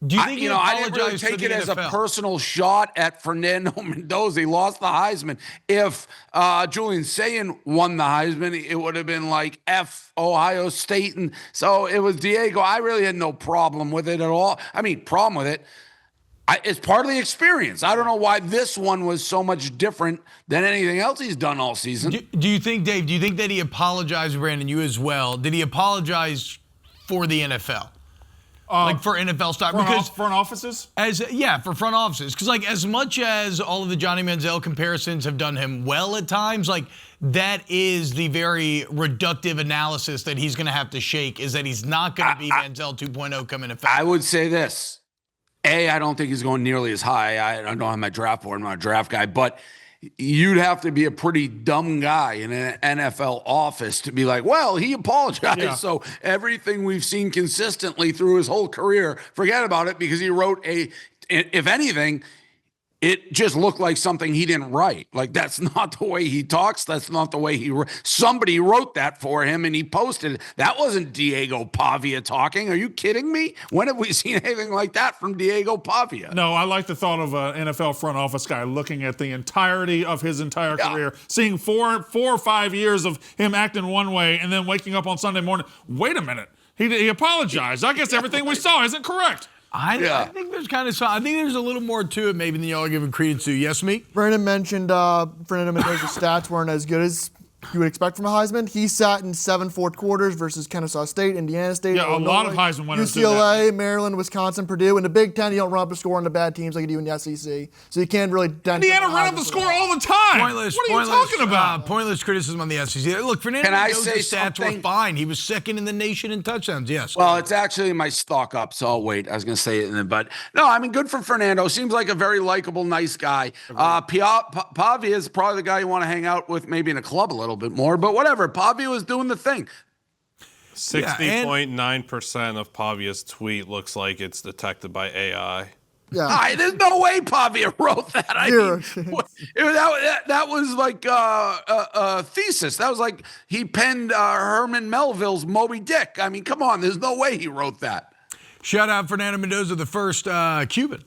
Speaker 1: do you think
Speaker 3: I didn't really take it as a personal shot at Fernando Mendoza. He lost the Heisman. If Julian Sayin won the Heisman, it would have been like F Ohio State. And so it was Deigo. I really had no problem with it at all. I mean, problem with it. It's part of the experience. I don't know why this one was so much different than anything else he's done all season.
Speaker 1: Do you think, Dave, do you think that he apologized, Brandon, you as well? Did he apologize for the NFL? Like for NFL stock?
Speaker 2: Because front offices?
Speaker 1: For front offices. Because like as much as all of the Johnny Manziel comparisons have done him well at times, like that is the very reductive analysis that he's going to have to shake, is that he's not going to be Manziel 2.0 coming to
Speaker 3: I would say this. I don't think he's going nearly as high. I don't have my draft board. I'm not a draft guy. But you'd have to be a pretty dumb guy in an NFL office to be like, well, he apologized. Yeah. So everything we've seen consistently through his whole career, forget about it, because he wrote if anything, it just looked like something he didn't write. Like, that's not the way he talks. That's not the way somebody wrote that for him and he posted it. That wasn't Deigo Pavia talking. Are you kidding me? When have we seen anything like that from Deigo Pavia?
Speaker 2: No, I like the thought of an NFL front office guy looking at the entirety of his entire career, seeing four or 5 years of him acting one way and then waking up on Sunday morning. Wait a minute. He apologized. I guess everything we saw isn't correct.
Speaker 1: I think there's I think there's a little more to it maybe than y'all are giving credence to. Yes, Meek?
Speaker 4: Brandon mentioned Fernando Mendoza's stats weren't as good as you would expect from a Heisman. He sat in 7 fourth quarters versus Kennesaw State, Indiana State,
Speaker 2: Illinois, a lot of Heisman winners
Speaker 4: UCLA, Maryland, Wisconsin, Purdue. In the Big Ten, you don't run up the score on the bad teams like you do in the SEC. So you can't really dent
Speaker 2: Indiana ran up the score all the time.
Speaker 1: Pointless.
Speaker 2: What are you talking about?
Speaker 1: Pointless criticism on the SEC. Look, Fernando Mendoza's stats were fine. He was second in the nation in touchdowns. Yes.
Speaker 3: Well, it's actually my stock up, so I'll wait. I was going to say it, but no, I mean, good for Fernando. Seems like a very likable, nice guy. Pavia is probably the guy you want to hang out with, maybe in a club a little bit more, but whatever. Pavia was doing the thing.
Speaker 5: 60.9% of Pavia's tweet looks like it's detected by AI.
Speaker 4: Yeah.
Speaker 3: There's no way Pavia wrote that. I mean, that was like a thesis. That was like he penned Herman Melville's Moby Dick. I mean, come on. There's no way he wrote that.
Speaker 1: Shout out Fernando Mendoza, the first Cuban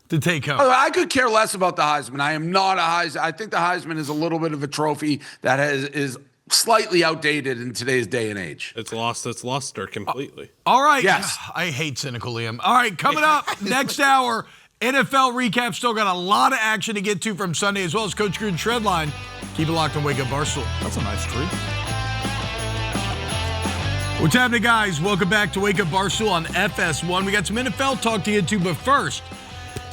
Speaker 1: to take home.
Speaker 3: I could care less about the Heisman. I am not a Heisman. I think the Heisman is a little bit of a trophy that is slightly outdated in today's day and age.
Speaker 5: It's lost its luster completely.
Speaker 1: All right.
Speaker 3: Yes.
Speaker 1: I hate cynical Liam. All right, coming up next hour, NFL recap. Still got a lot of action to get to from Sunday, as well as Coach Gruden Shredline. Keep it locked on Wake Up Barstool.
Speaker 2: That's a nice treat.
Speaker 1: What's happening, guys? Welcome back to Wake Up Barstool on FS1. We got some NFL talk to get to, but first,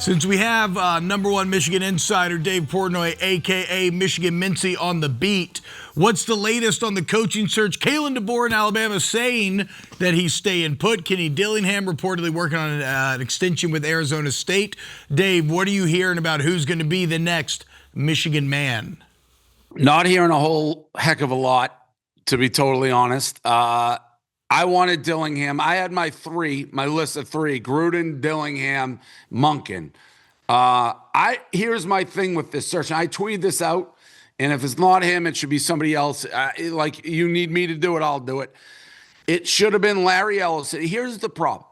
Speaker 1: Since we have number one Michigan insider Dave Portnoy, a.k.a. Michigan Mincy, on the beat, what's the latest on the coaching search? Kalen DeBoer in Alabama saying that he's staying put. Kenny Dillingham reportedly working on an extension with Arizona State. Dave, what are you hearing about who's going to be the next Michigan man?
Speaker 3: Not hearing a whole heck of a lot, to be totally honest. I wanted Dillingham. I had my list of three: Gruden, Dillingham, Monken. Here's my thing with this search. I tweeted this out, and if it's not him, it should be somebody else. Like, you need me to do it, I'll do it. It should have been Larry Ellison. Here's the problem.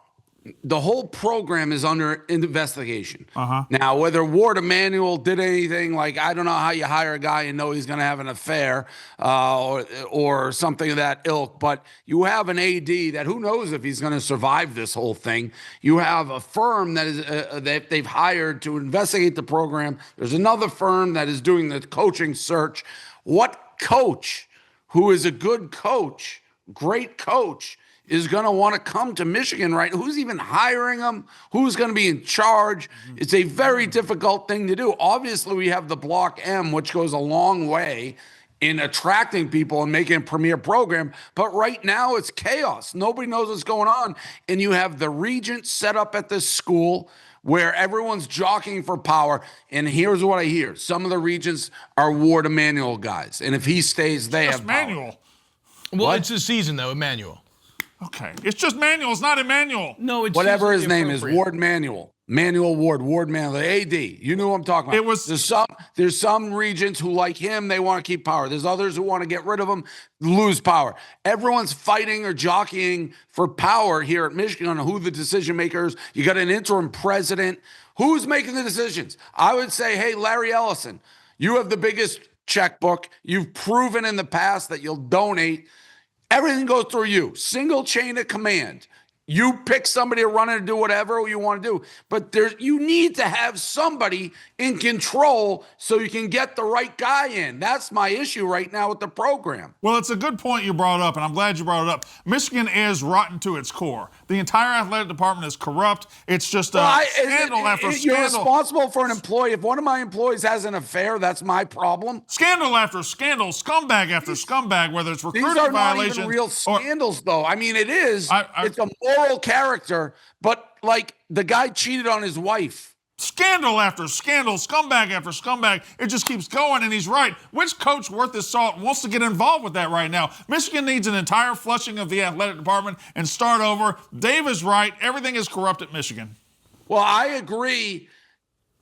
Speaker 3: The whole program is under investigation. Now, whether Ward Emanuel did anything, like, I don't know how you hire a guy and know he's going to have an affair or something of that ilk, but you have an AD that who knows if he's going to survive this whole thing. You have a firm that is that they've hired to investigate the program. There's another firm that is doing the coaching search. What coach who is a good coach, great coach, is going to want to come to Michigan, right? Who's even hiring them? Who's going to be in charge? It's a very difficult thing to do. Obviously, we have the Block M, which goes a long way in attracting people and making a premier program. But right now, it's chaos. Nobody knows what's going on. And you have the regent set up at this school where everyone's jockeying for power. And here's what I hear. Some of the regents are Ward Emanuel guys. And if he stays, they have
Speaker 2: Manuel.
Speaker 1: Well, it's the season, though, Emmanuel.
Speaker 2: Okay. It's just Manuel. It's not Emmanuel.
Speaker 1: No, it's
Speaker 3: whatever his name is. Ward Manuel. Manuel Ward. Ward Manuel. The AD. You knew what I'm talking about. There's some regents who, like him, they want to keep power. There's others who want to get rid of him, lose power. Everyone's fighting or jockeying for power here at Michigan on who the decision makers. You got an interim president. Who's making the decisions? I would say, hey, Larry Ellison, you have the biggest checkbook. You've proven in the past that you'll donate. Everything goes through you. Single chain of command. You pick somebody to run it and do whatever you want to do. But you need to have somebody in control so you can get the right guy in. That's my issue right now with the program.
Speaker 2: Well, it's a good point you brought up, and I'm glad you brought it up. Michigan is rotten to its core. The entire athletic department is corrupt. It's just scandal after scandal.
Speaker 3: You're responsible for an employee. If one of my employees has an affair, that's my problem.
Speaker 2: Scandal after scandal, scumbag after scumbag, whether it's recruiting
Speaker 3: violations. These are
Speaker 2: violations.
Speaker 3: not even real scandals, though. I mean, it is. It's a moral character, but, like, the guy cheated on his wife.
Speaker 2: Scandal after scandal, scumbag after scumbag. It just keeps going, and he's right. Which coach worth his salt wants to get involved with that right now? Michigan needs an entire flushing of the athletic department and start over. Dave is right. Everything is corrupt at Michigan.
Speaker 3: Well, I agree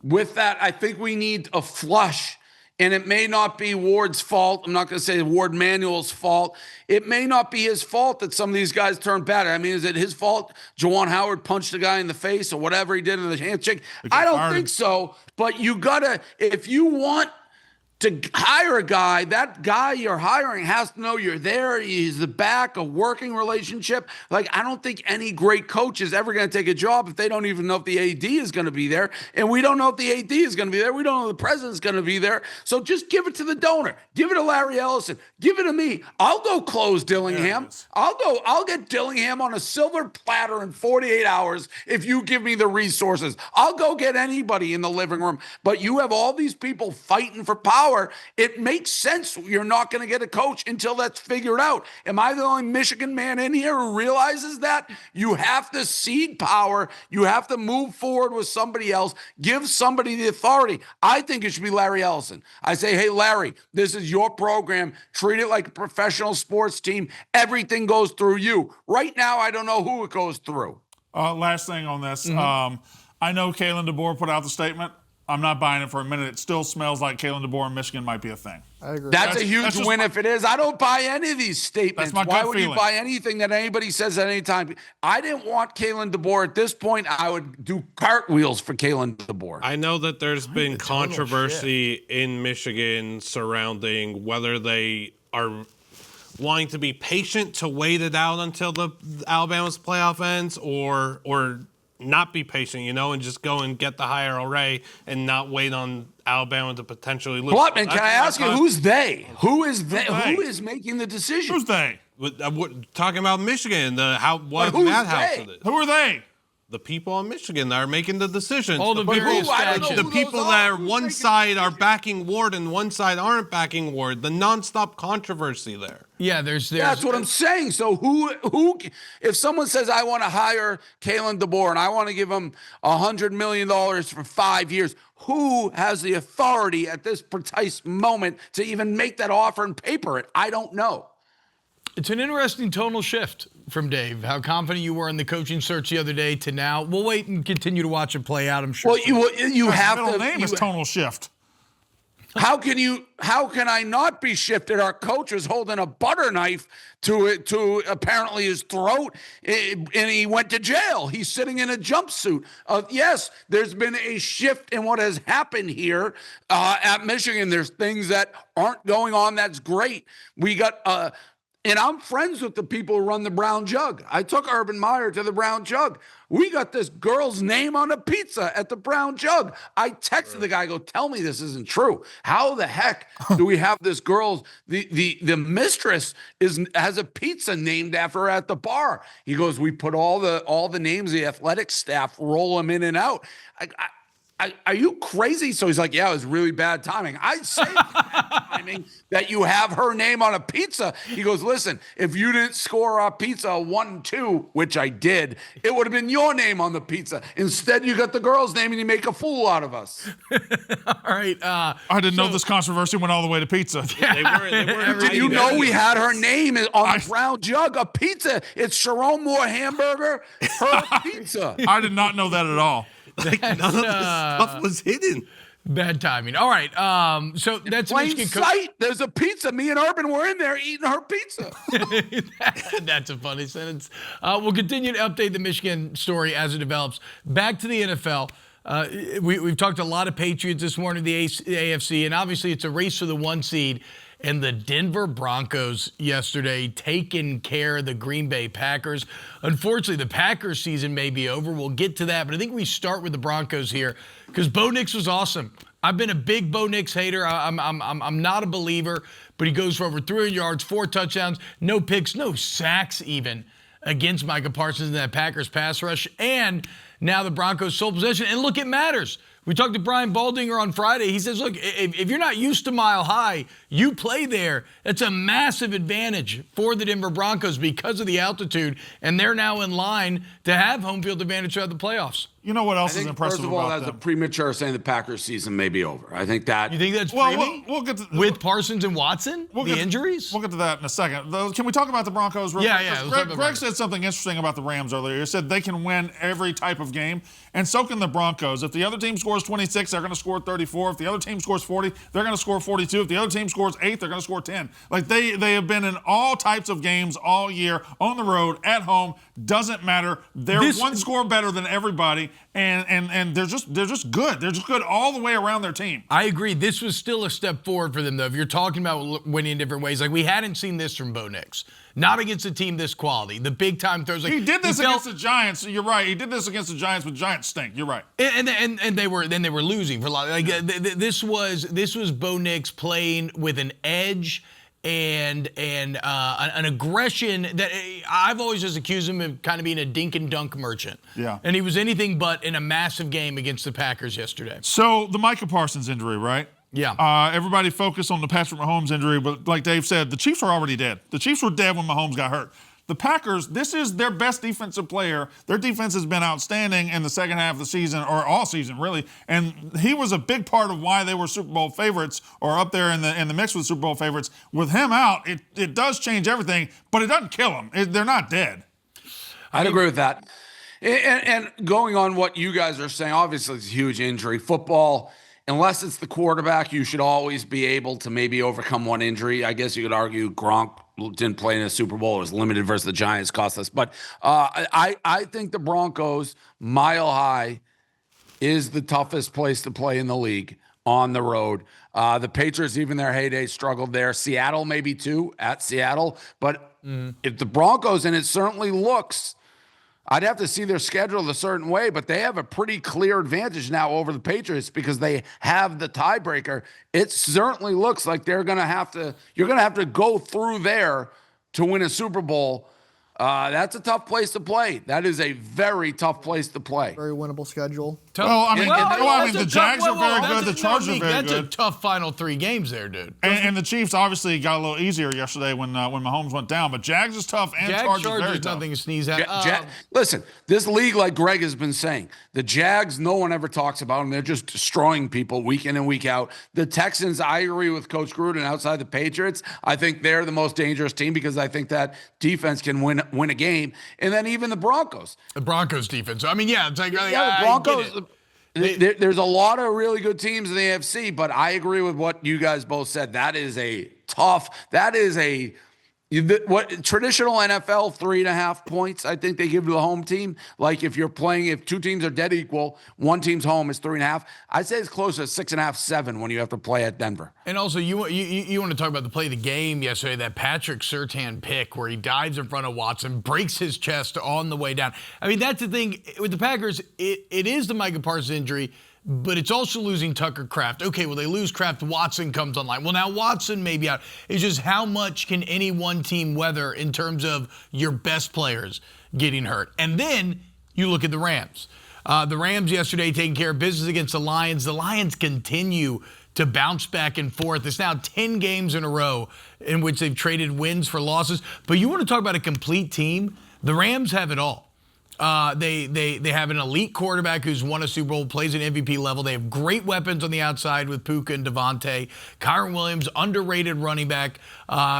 Speaker 3: with that. I think we need a flush. And it may not be Ward's fault. I'm not going to say Ward Manuel's fault. It may not be his fault that some of these guys turned bad. I mean, is it his fault Juwan Howard punched a guy in the face or whatever he did in the handshake? I don't think so. But you got to, if you want to hire a guy, that guy you're hiring has to know you're there. He's the back, a working relationship. Like, I don't think any great coach is ever going to take a job if they don't even know if the AD is going to be there. And we don't know if the AD is going to be there. We don't know if the president's going to be there. So just give it to the donor. Give it to Larry Ellison. Give it to me. I'll go close Dillingham. I'll get Dillingham on a silver platter in 48 hours if you give me the resources. I'll go get anybody in the living room. But you have all these people fighting for power. It makes sense you're not going to get a coach until that's figured out. Am I the only Michigan man in here who realizes that? You have to cede power. You have to move forward with somebody else. Give somebody the authority. I think it should be Larry Ellison. I say, hey, Larry, this is your program. Treat it like a professional sports team. Everything goes through you. Right now, I don't know who it goes through.
Speaker 2: Last thing on this. I know Kalen DeBoer put out the statement. I'm not buying it for a minute. It still smells like Kalen DeBoer in Michigan might be a thing.
Speaker 4: I agree.
Speaker 3: That's a huge win if it is. I don't buy any of these statements.
Speaker 2: That's my
Speaker 3: Why
Speaker 2: gut
Speaker 3: would
Speaker 2: feeling.
Speaker 3: you buy anything that anybody says at any time? I didn't want Kalen DeBoer at this point. I would do cartwheels for Kalen DeBoer.
Speaker 5: I know that there's been controversy in Michigan surrounding whether they are wanting to be patient to wait it out until the Alabama's playoff ends or not be patient, and just go and get the higher array and not wait on Alabama to potentially lose.
Speaker 3: What, man? Can I ask you, who's they? Who is they? Who is making the decision?
Speaker 2: Who's they?
Speaker 5: Talking about Michigan, what madhouse it is.
Speaker 2: Who are they?
Speaker 5: the people in Michigan that are making the decisions.
Speaker 1: All the
Speaker 5: people,
Speaker 1: various factions.
Speaker 5: the people that are one side are backing Ward and one side aren't backing Ward. The nonstop controversy there.
Speaker 1: Yeah, there's
Speaker 3: That's what I'm saying. So who if someone says I want to hire Kalen DeBoer and I want to give him $100 million for 5 years, who has the authority at this precise moment to even make that offer and paper it? I don't know.
Speaker 1: It's an interesting tonal shift from Dave. How confident you were in the coaching search the other day to now. We'll wait and continue to watch it play out, I'm sure.
Speaker 3: Well, you have
Speaker 2: to.
Speaker 3: to.
Speaker 2: Name is tonal shift.
Speaker 3: How can I not be shifted? Our coach was holding a butter knife to apparently his throat, and he went to jail. He's sitting in a jumpsuit. Yes, there's been a shift in what has happened here at Michigan. There's things that aren't going on. That's great. We got and I'm friends with the people who run the Brown Jug. I took Urban Meyer to the Brown Jug. We got this girl's name on a pizza at the Brown Jug. I texted the guy, I go, tell me this isn't true. How the heck do we have this girl's, the mistress has a pizza named after her at the bar? He goes, we put all the names of the athletic staff, roll them in and out. Are you crazy? So he's like, yeah, it was really bad timing. I say bad timing that you have her name on a pizza. He goes, listen, if you didn't score our pizza 1-2, which I did, it would have been your name on the pizza. Instead, you got the girl's name and you make a fool out of us.
Speaker 1: All right.
Speaker 2: I didn't know this controversy went all the way to pizza.
Speaker 5: They were
Speaker 3: Did you know we had her name on the Brown Jug? A pizza. It's Sharon Moore hamburger, her pizza.
Speaker 2: I did not know that at all.
Speaker 5: Like, none of this stuff was hidden.
Speaker 1: Bad timing. All right. So that's
Speaker 3: Plain sight. There's a pizza. Me and Urban were in there eating her pizza.
Speaker 1: That's a funny sentence. We'll continue to update the Michigan story as it develops. Back to the NFL. We've talked a lot of Patriots this morning, the AFC, and obviously it's a race for the 1 seed. And the Denver Broncos yesterday taking care of the Green Bay Packers. Unfortunately, the Packers season may be over. We'll get to that, but I think we start with the Broncos here because Bo Nix was awesome. I've been a big Bo Nix hater. I'm not a believer, but he goes for over 300 yards, 4 touchdowns, no picks, no sacks even against Micah Parsons in that Packers pass rush. And now the Broncos sole possession. And look, it matters. We talked to Brian Baldinger on Friday. He says, look, if you're not used to Mile High, you play there. That's a massive advantage for the Denver Broncos because of the altitude, and they're now in line to have home field advantage throughout the playoffs.
Speaker 2: You know what else is impressive
Speaker 3: first of all,
Speaker 2: about
Speaker 3: that's a premature saying the Packers season may be over. I think that.
Speaker 1: You think that's
Speaker 2: we'll get to
Speaker 1: with Parsons and Watson, injuries?
Speaker 2: We'll get to that in a second. Can we talk about the Broncos real quick?
Speaker 1: Yeah.
Speaker 2: Greg said something interesting about the Rams earlier. He said they can win every type of game, and so can the Broncos. If the other team scores 26, they're going to score 34. If the other team scores 40, they're going to score 42. If the other team scores 8, they're going to score 10. Like they have been in all types of games all year, on the road, at home, doesn't matter. They're one score better than everybody, and they're just good. They're just good all the way around their team.
Speaker 1: I agree. This was still a step forward for them, though. If you're talking about winning in different ways, like we hadn't seen this from Bo Nix. Not against a team this quality. The big time throws. Like,
Speaker 2: he did this against the Giants. You're right. He did this against the Giants, but Giants stink. You're right.
Speaker 1: And they were losing for a lot. Like this was Bo Nix playing with an edge and an aggression that I've always just accused him of kind of being a dink and dunk merchant.
Speaker 2: Yeah.
Speaker 1: And he was anything but in a massive game against the Packers yesterday.
Speaker 2: So the Micah Parsons injury, right?
Speaker 1: Yeah.
Speaker 2: Everybody focused on the Patrick Mahomes injury, but like Dave said, the Chiefs are already dead. The Chiefs were dead when Mahomes got hurt. The Packers, this is their best defensive player. Their defense has been outstanding in the second half of the season, or all season, really. And he was a big part of why they were Super Bowl favorites, or up there in the mix with Super Bowl favorites. With him out, it does change everything, but it doesn't kill them. They're not dead.
Speaker 3: I'd agree with that. And going on what you guys are saying, obviously it's a huge injury. Football, unless it's the quarterback, you should always be able to maybe overcome one injury. I guess you could argue Gronk didn't play in a Super Bowl. It was limited versus the Giants, cost us. But I think the Broncos, Mile High, is the toughest place to play in the league on the road. The Patriots, even their heyday, struggled there. Seattle maybe too, at Seattle. But if the Broncos, and it certainly looks, I'd have to see their schedule a certain way, but they have a pretty clear advantage now over the Patriots because they have the tiebreaker. It certainly looks like you're going to have to go through there to win a Super Bowl That's a tough place to play. That is a very tough place to play.
Speaker 4: Very winnable schedule.
Speaker 2: Well, I mean, the Jags are very good. The Chargers are very
Speaker 1: good. That's a
Speaker 2: good.
Speaker 1: final 3 games there, dude.
Speaker 2: And the Chiefs obviously got a little easier yesterday when Mahomes went down. But Jags is tough and Chargers very tough.
Speaker 1: Nothing to sneeze at.
Speaker 3: Listen, this league, like Greg has been saying, the Jags, no one ever talks about them. They're just destroying people week in and week out. The Texans, I agree with Coach Gruden. Outside the Patriots, I think they're the most dangerous team because I think that defense can win a game. And then even the Broncos.
Speaker 1: The Broncos defense. I mean, yeah, it's like,
Speaker 3: the Broncos. There's a lot of really good teams in the AFC, but I agree with what you guys both said. That is what traditional NFL 3.5 points. I think they give to the home team. Like if 2 teams are dead equal, one team's home is 3.5. I'd say it's close to 6.5, 7 when you have to play at Denver.
Speaker 1: And also, you want to talk about the play of the game yesterday, that Patrick Surtain pick where he dives in front of Watson, breaks his chest on the way down. I mean, that's the thing with the Packers. It is the Micah Parsons injury, but it's also losing Tucker Kraft. Okay, well, they lose Kraft. Watson comes online. Well, now Watson may be out. It's just how much can any one team weather in terms of your best players getting hurt? And then you look at the Rams. The Rams yesterday taking care of business against the Lions. The Lions continue to bounce back and forth. It's now 10 games in a row in which they've traded wins for losses. But you want to talk about a complete team? The Rams have it all. They have an elite quarterback who's won a Super Bowl, plays at MVP level. They have great weapons on the outside with Puka and Devontae. Kyron Williams, underrated running back.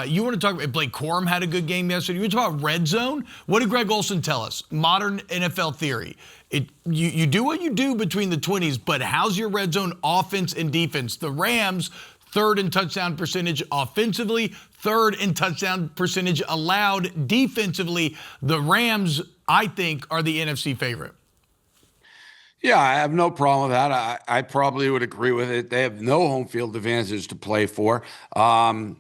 Speaker 1: You want to talk about Blake Corum had a good game yesterday. You want to talk about red zone? What did Greg Olsen tell us? Modern NFL theory. You do what you do between the 20s, but how's your red zone offense and defense? The Rams, 3rd in touchdown percentage offensively, 3rd in touchdown percentage allowed defensively. The Rams, I think, are the NFC favorite.
Speaker 3: Yeah, I have no problem with that. I probably would agree with it. They have no home field advantage to play for. I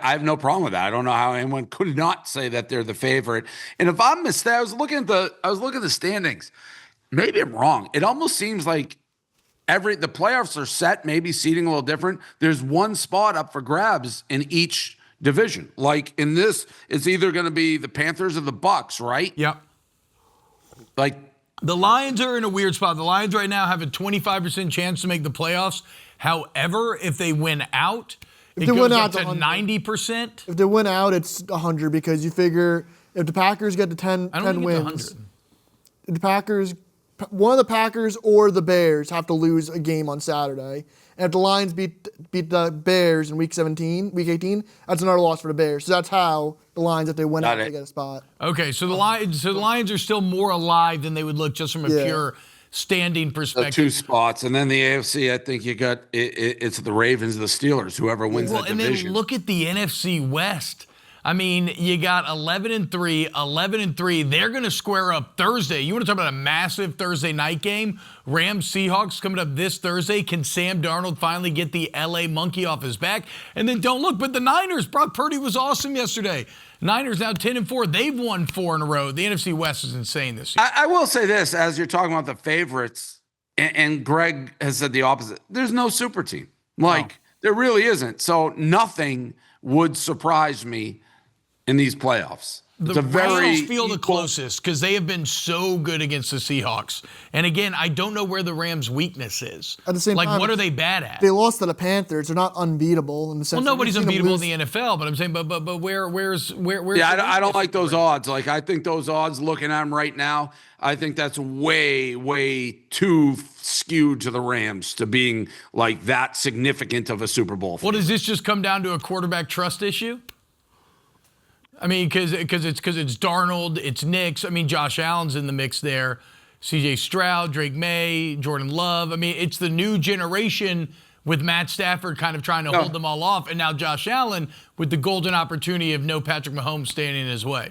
Speaker 3: have no problem with that. I don't know how anyone could not say that they're the favorite. And if I'm mistaken, I was looking at the standings. Maybe I'm wrong. It almost seems like the playoffs are set, maybe seeding a little different. There's one spot up for grabs in each division. Like in this, it's either going to be the Panthers or the Bucks, right?
Speaker 1: Yep.
Speaker 3: Like
Speaker 1: the Lions are in a weird spot. The Lions right now have a 25% chance to make the playoffs. However, if they win out, it goes up to 90%.
Speaker 4: If they win out, it's 100 because you figure if the Packers get to 10 wins, the Packers, one of the Packers or the Bears have to lose a game on Saturday. And if the Lions beat the Bears in week 18, that's another loss for the Bears. So that's how the Lions, if they win out, they get a spot.
Speaker 1: Okay, so the Lions are still more alive than they would look just from a pure standing perspective.
Speaker 3: 2 spots, and then the AFC. I think you got it's the Ravens, the Steelers, whoever wins that division.
Speaker 1: And then look at the NFC West. I mean, you got 11-3. They're going to square up Thursday. You want to talk about a massive Thursday night game? Rams Seahawks coming up this Thursday. Can Sam Darnold finally get the LA monkey off his back? And then don't look, but the Niners. Brock Purdy was awesome yesterday. Niners now 10-4. They've won 4 in a row. The NFC West is insane this year.
Speaker 3: I will say this, as you're talking about the favorites, and Greg has said the opposite. There's no super team. There really isn't. So nothing would surprise me in these playoffs.
Speaker 1: The Rams feel the closest because they have been so good against the Seahawks. And again, I don't know where the Rams' weakness is.
Speaker 4: At the same time,
Speaker 1: what are they bad at?
Speaker 4: They lost to the Panthers. They're not unbeatable in the sense.
Speaker 1: Well, nobody's unbeatable in the NFL, but I'm saying, but where's?
Speaker 3: Yeah, I don't like those odds. Like I think those odds, looking at them right now, I think that's way too skewed to the Rams to being like that significant of a Super Bowl.
Speaker 1: Well, does this just come down to a quarterback trust issue? I mean, because it's Darnold, it's Knicks. I mean, Josh Allen's in the mix there. C.J. Stroud, Drake May, Jordan Love. I mean, it's the new generation with Matt Stafford kind of trying to hold them all off. And now Josh Allen with the golden opportunity of no Patrick Mahomes standing in his way.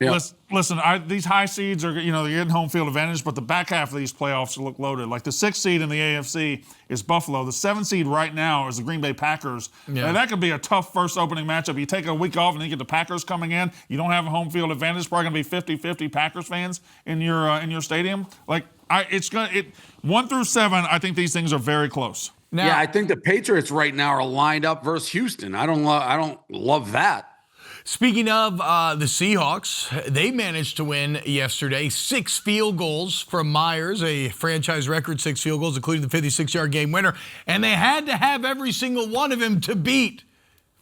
Speaker 2: Yeah. Listen, these high seeds are, they're getting home field advantage, but the back half of these playoffs look loaded. Like the 6th seed in the AFC is Buffalo. The 7th seed right now is the Green Bay Packers. Yeah. And that could be a tough first opening matchup. You take a week off and then you get the Packers coming in. You don't have a home field advantage. It's probably going to be 50-50 Packers fans in your stadium. 1 through 7, I think these things are very close.
Speaker 3: Now, I think the Patriots right now are lined up versus Houston. I don't love that.
Speaker 1: Speaking of the Seahawks, they managed to win yesterday. 6 field goals from Myers, a franchise record 6 field goals, including the 56-yard game winner. And they had to have every single one of them to beat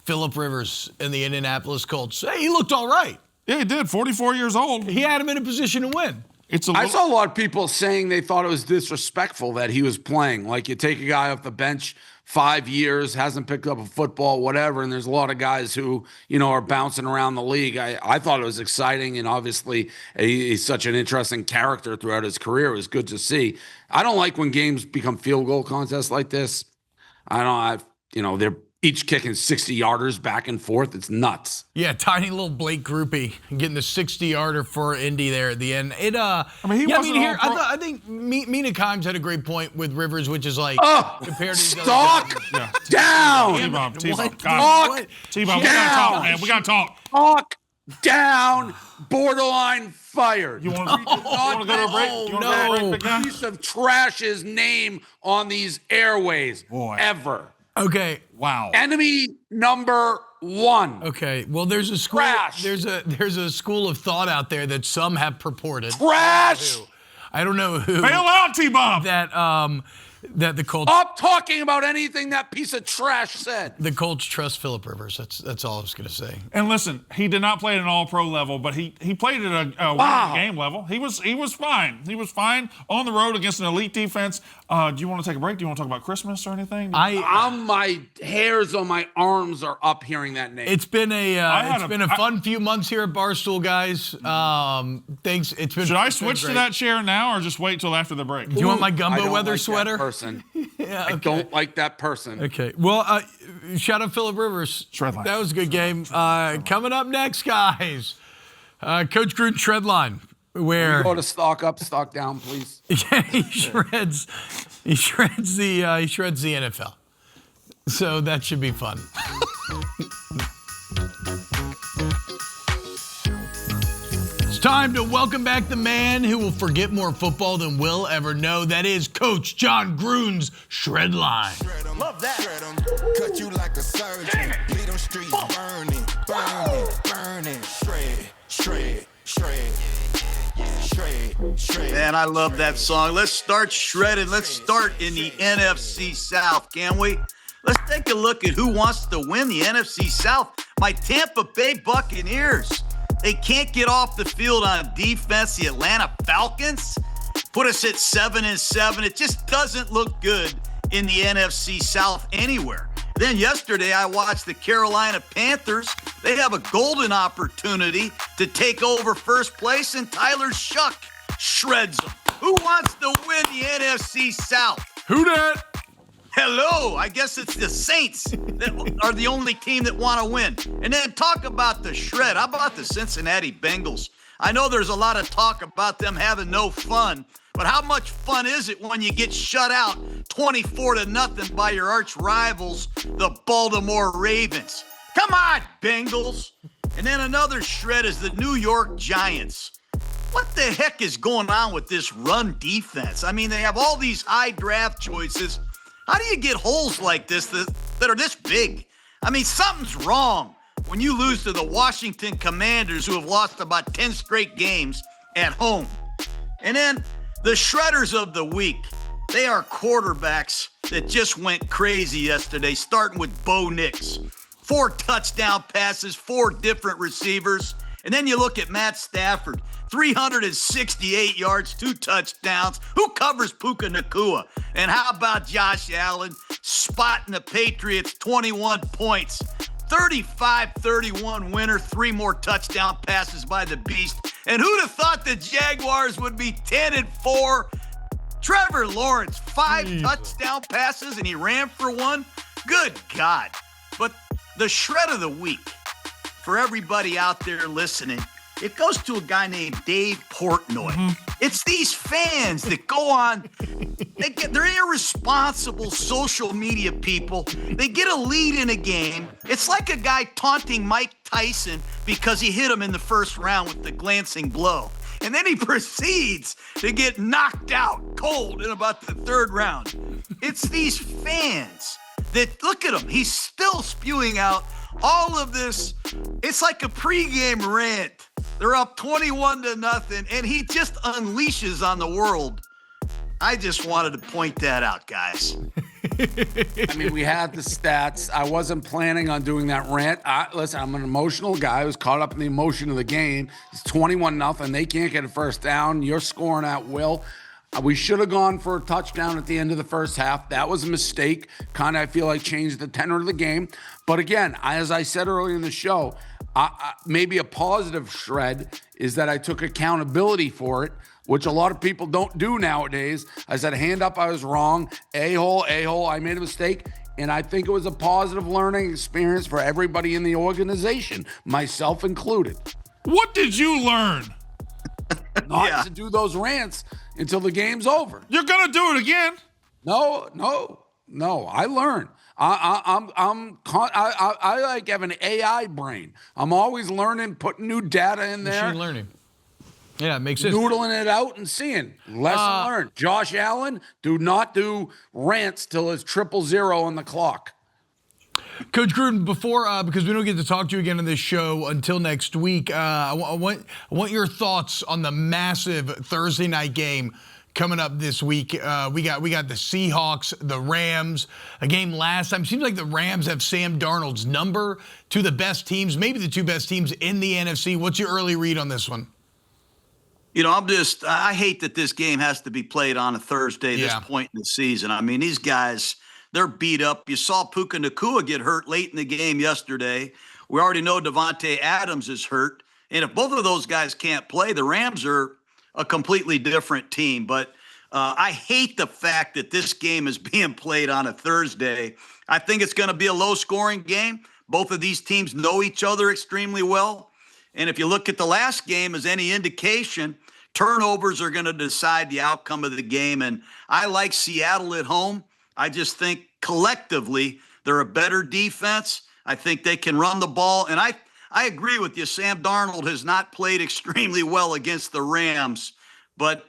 Speaker 1: Phillip Rivers and the Indianapolis Colts. Hey, he looked all right.
Speaker 2: Yeah, he did. 44 years old.
Speaker 1: He had him in a position to win.
Speaker 3: I saw a lot of people saying they thought it was disrespectful that he was playing. Like, you take a guy off the bench 5 years, hasn't picked up a football, whatever, and there's a lot of guys who, are bouncing around the league. I thought it was exciting, and obviously he's such an interesting character throughout his career. It was good to see. I don't like when games become field goal contests like this. They're each kicking 60-yarders back and forth. It's nuts.
Speaker 1: Yeah, tiny little Blake Groupie getting the 60-yarder for Indy there at the end. I think Mina Kimes had a great point with Rivers, which is like compared to
Speaker 3: stock down.
Speaker 2: T-Bob. T-Bob, we gotta talk, man. We gotta talk.
Speaker 3: Talk down. Borderline fired.
Speaker 2: You want to go to a break? You want to go to a break?
Speaker 3: No piece of trash's name on these airways ever.
Speaker 1: Okay.
Speaker 2: Wow.
Speaker 3: Enemy number 1.
Speaker 1: Okay. Well, there's a school.
Speaker 3: Trash.
Speaker 1: There's a school of thought out there that some have purported.
Speaker 3: Trash.
Speaker 1: I don't know who.
Speaker 2: Bail out, T-Bob.
Speaker 1: That the Colts.
Speaker 3: Stop talking about anything that piece of trash said.
Speaker 1: The Colts trust Phillip Rivers. That's all I was going to say.
Speaker 2: And listen, he did not play at an all-pro level, but he played at a game level. He was fine. He was fine on the road against an elite defense. Do you want to take a break? Do you want to talk about Christmas or anything?
Speaker 3: My hairs on my arms are up hearing that name.
Speaker 1: It's been a fun few months here at Barstool, guys. Thanks.
Speaker 2: Should I switch to that chair now or just wait till after the break?
Speaker 1: Do you want my gumbo weather sweater?
Speaker 3: I don't like that person.
Speaker 1: Okay. Well, shout out Phillip Rivers.
Speaker 2: Shredline.
Speaker 1: That was a good game. Coming up next, guys, Coach Gruden Shredline. Where
Speaker 3: go to stock up, stock down, please.
Speaker 1: Yeah, he shreds the NFL. So that should be fun. It's time to welcome back the man who will forget more football than we'll ever know. That is Coach John Gruden's Shredline.
Speaker 10: Love that. Cut you like a surgeon. Lead them streets burning, burning, burning. Shred.
Speaker 8: Man, I love that song. Let's start shredding. Let's start in the NFC South, can we? Let's take a look at who wants to win the NFC South. My Tampa Bay Buccaneers. They can't get off the field on defense. The Atlanta Falcons put us at 7-7. It just doesn't look good in the NFC South anywhere. Then yesterday, I watched the Carolina Panthers. They have a golden opportunity to take over first place, and Tyler Shuck shreds them. Who wants to win the NFC South?
Speaker 1: Who dat?
Speaker 8: Hello, I guess it's the Saints that are the only team that want to win. And then talk about the shred. How about the Cincinnati Bengals? I know there's a lot of talk about them having no fun, but how much fun is it when you get shut out 24-0 by your arch rivals, the Baltimore Ravens? Come on, Bengals. And then another shred is the New York Giants. What the heck is going on with this run defense? I mean, they have all these high draft choices. How do you get holes like this that are this big? I mean, something's wrong when you lose to the Washington Commanders, who have lost about 10 straight games at home. And then the shredders of the week, they are quarterbacks that just went crazy yesterday, starting with Bo Nix. 4 touchdown passes, 4 different receivers. And then you look at Matt Stafford, 368 yards, 2 touchdowns. Who covers Puka Nacua? And how about Josh Allen spotting the Patriots 21 points? 35-31 winner, 3 more touchdown passes by the Beast. And who'd have thought the Jaguars would be 10-4? Trevor Lawrence, 5 touchdown passes, and he ran for 1. Good God. But the shred of the week, for everybody out there listening, it goes to a guy named Dave Portnoy. It's these fans that go on, they're irresponsible social media people. They get a lead in a game. It's like a guy taunting Mike Tyson because he hit him in the first round with the glancing blow. And then he proceeds to get knocked out cold in about the 3rd round. It's these fans that, look at him, he's still spewing out all of this, it's like a pregame rant. They're up 21-0, and he just unleashes on the world. I just wanted to point that out, guys.
Speaker 3: I mean, we had the stats. I wasn't planning on doing that rant. Listen, I'm an emotional guy who's caught up in the emotion of the game. It's 21-0. They can't get a first down. You're scoring at will. We should have gone for a touchdown at the end of the first half. That was a mistake. Kind of, I feel like, changed the tenor of the game. But again, as I said earlier in the show, maybe a positive shred is that I took accountability for it, which a lot of people don't do nowadays. I said, hand up, I was wrong. A-hole, I made a mistake. And I think it was a positive learning experience for everybody in the organization, myself included.
Speaker 2: What did you learn?
Speaker 3: Not to do those rants until the game's over.
Speaker 2: You're going to do it again.
Speaker 3: No. I learn. I like have an AI brain. I'm always learning, putting new data in there.
Speaker 1: Machine learning. Yeah, it makes sense.
Speaker 3: Noodling it out and seeing. Lesson learned. Josh Allen, do not do rants till it's 000 on the clock.
Speaker 1: Coach Gruden, before because we don't get to talk to you again on this show until next week, I want your thoughts on the massive Thursday night game coming up this week. We got the Seahawks, the Rams. A game last time. Seems like the Rams have Sam Darnold's number. Two of the best teams, maybe the two best teams in the NFC. What's your early read on this one?
Speaker 8: You know, I hate that this game has to be played on a Thursday this point in the season. I mean, these guys, they're beat up. You saw Puka Nacua get hurt late in the game yesterday. We already know Devontae Adams is hurt. And if both of those guys can't play, the Rams are a completely different team. But I hate the fact that this game is being played on a Thursday. I think it's going to be a low-scoring game. Both of these teams know each other extremely well. And if you look at the last game as any indication, turnovers are going to decide the outcome of the game. And I like Seattle at home. I just think collectively they're a better defense. I think they can run the ball. And I agree with you. Sam Darnold has not played extremely well against the Rams, but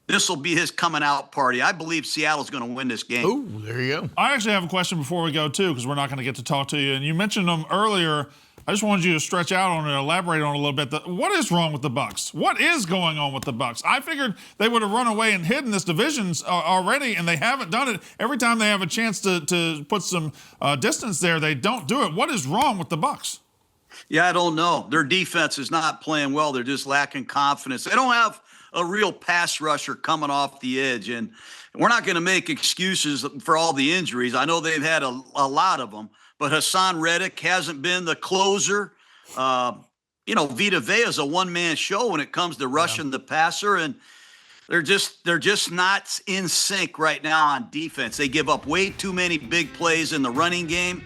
Speaker 8: this will be his coming out party. I believe Seattle's going to win this game.
Speaker 1: Oh, there you go.
Speaker 2: I actually have a question before we go, too, because we're not going to get to talk to you. And you mentioned them earlier. I just wanted you to stretch out on it, elaborate on it a little bit. What is wrong with the Bucs? What is going on with the Bucs? I figured they would have run away and hidden this division already, and they haven't done it. Every time they have a chance to put some distance there, they don't do it. What is wrong with the Bucs?
Speaker 8: Yeah, I don't know. Their defense is not playing well. They're just lacking confidence. They don't have a real pass rusher coming off the edge, and we're not going to make excuses for all the injuries. I know they've had a lot of them. But Hassan Reddick hasn't been the closer. Vita Vea is a one-man show when it comes to rushing the passer, and they're just not in sync right now on defense. They give up way too many big plays in the running game.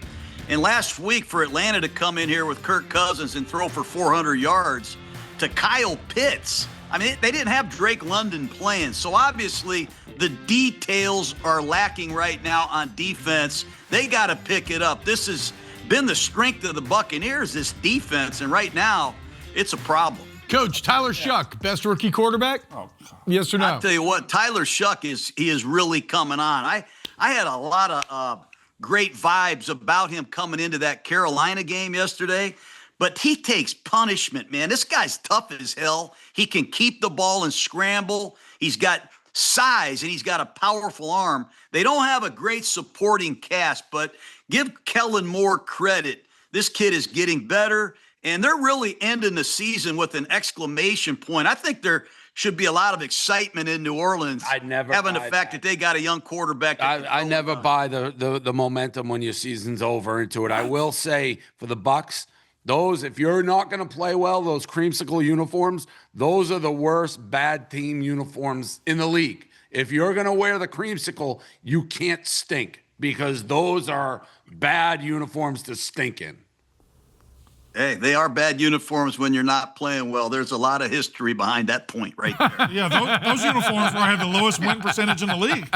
Speaker 8: And last week for Atlanta to come in here with Kirk Cousins and throw for 400 yards to Kyle Pitts. I mean, they didn't have Drake London playing. So obviously the details are lacking right now on defense. They got to pick it up. This has been the strength of the Buccaneers, this defense, and right now it's a problem.
Speaker 1: Coach, Tyler Shuck, best rookie quarterback?
Speaker 2: Oh,
Speaker 1: yes or no?
Speaker 8: I'll tell you what, Tyler Shuck is really coming on. I had a lot of great vibes about him coming into that Carolina game yesterday, but he takes punishment, man. This guy's tough as hell. He can keep the ball and scramble. He's got size, and he's got a powerful arm. They don't have a great supporting cast, but give Kellen Moore credit. This kid is getting better, and they're really ending the season with an exclamation point. I think there should be a lot of excitement in New Orleans. Having the fact that they got a young quarterback.
Speaker 3: I never buy the momentum when your season's over into it. I will say for the Bucs, those, if you're not going to play well, those creamsicle uniforms, those are the worst bad team uniforms in the league. If you're going to wear the creamsicle, you can't stink because those are bad uniforms to stink in.
Speaker 8: Hey, they are bad uniforms when you're not playing well. There's a lot of history behind that point right there.
Speaker 2: Yeah, those uniforms where I had the lowest win percentage in the league.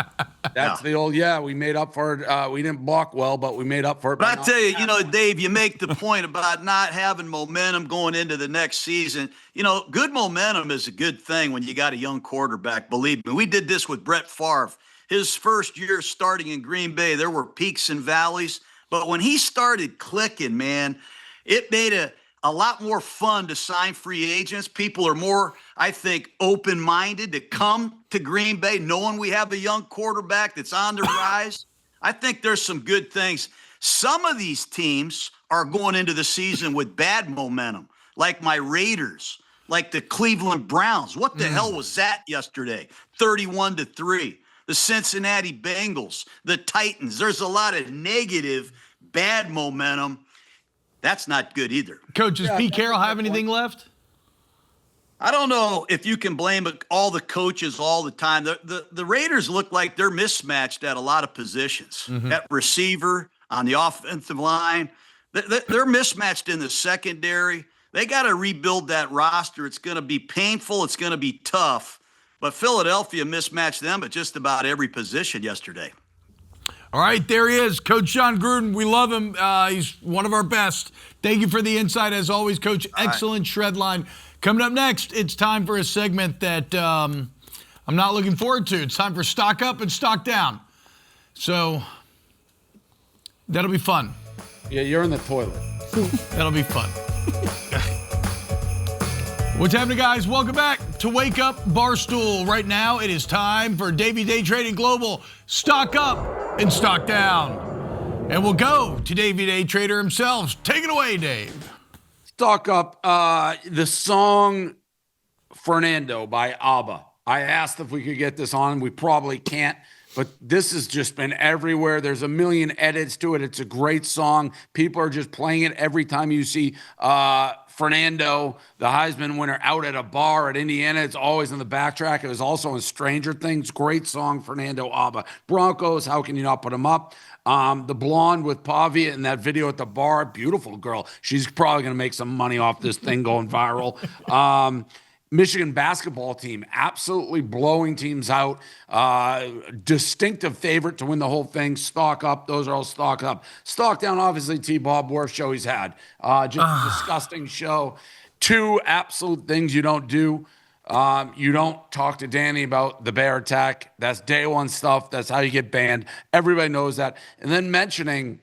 Speaker 3: That's the old, we made up for it. We didn't block well, but we made up for it.
Speaker 8: But I tell you, Dave, you make the point about not having momentum going into the next season. Good momentum is a good thing when you got a young quarterback. Believe me, we did this with Brett Favre. His first year starting in Green Bay, there were peaks and valleys. But when he started clicking, man, it made a lot more fun to sign free agents. People are more, I think, open-minded to come to Green Bay, knowing we have a young quarterback that's on the rise. I think there's some good things. Some of these teams are going into the season with bad momentum, like my Raiders, like the Cleveland Browns. What the hell was that yesterday? 31-3. The Cincinnati Bengals, the Titans. There's a lot of negative, bad momentum. That's not good either.
Speaker 1: Coach, does Pete Carroll have anything left?
Speaker 8: I don't know if you can blame all the coaches all the time. The Raiders look like they're mismatched at a lot of positions. At receiver, on the offensive line. They're mismatched in the secondary. They got to rebuild that roster. It's going to be painful. It's going to be tough. But Philadelphia mismatched them at just about every position yesterday.
Speaker 1: All right, there he is, Coach John Gruden. We love him. He's one of our best. Thank you for the insight, as always, Coach. Excellent shred line. Coming up next, it's time for a segment that I'm not looking forward to. It's time for Stock Up and Stock Down. So that'll be fun.
Speaker 3: Yeah, you're in the toilet.
Speaker 1: That'll be fun. What's happening, guys? Welcome back to Wake Up Barstool. Right now, it is time for Davey Day Trading Global Stock Up and Stock Down. And we'll go to Davey Day Trader himself. Take it away, Dave.
Speaker 3: Stock Up, the song Fernando by ABBA. I asked if we could get this on. We probably can't, but this has just been everywhere. There's a million edits to it. It's a great song. People are just playing it every time you see Fernando, the Heisman winner, out at a bar at Indiana. It's always in the backtrack. It was also in Stranger Things. Great song, Fernando, ABBA. Broncos, how can you not put them up? The blonde with Pavia in that video at the bar, beautiful girl. She's probably going to make some money off this thing going viral. Michigan basketball team, absolutely blowing teams out. Distinctive favorite to win the whole thing. Stock up. Those are all stock up. Stock down, obviously, T-Bob, worst show he's had. Just a disgusting show. Two absolute things you don't do. You don't talk to Danny about the bear attack. That's day one stuff. That's how you get banned. Everybody knows that. And then mentioning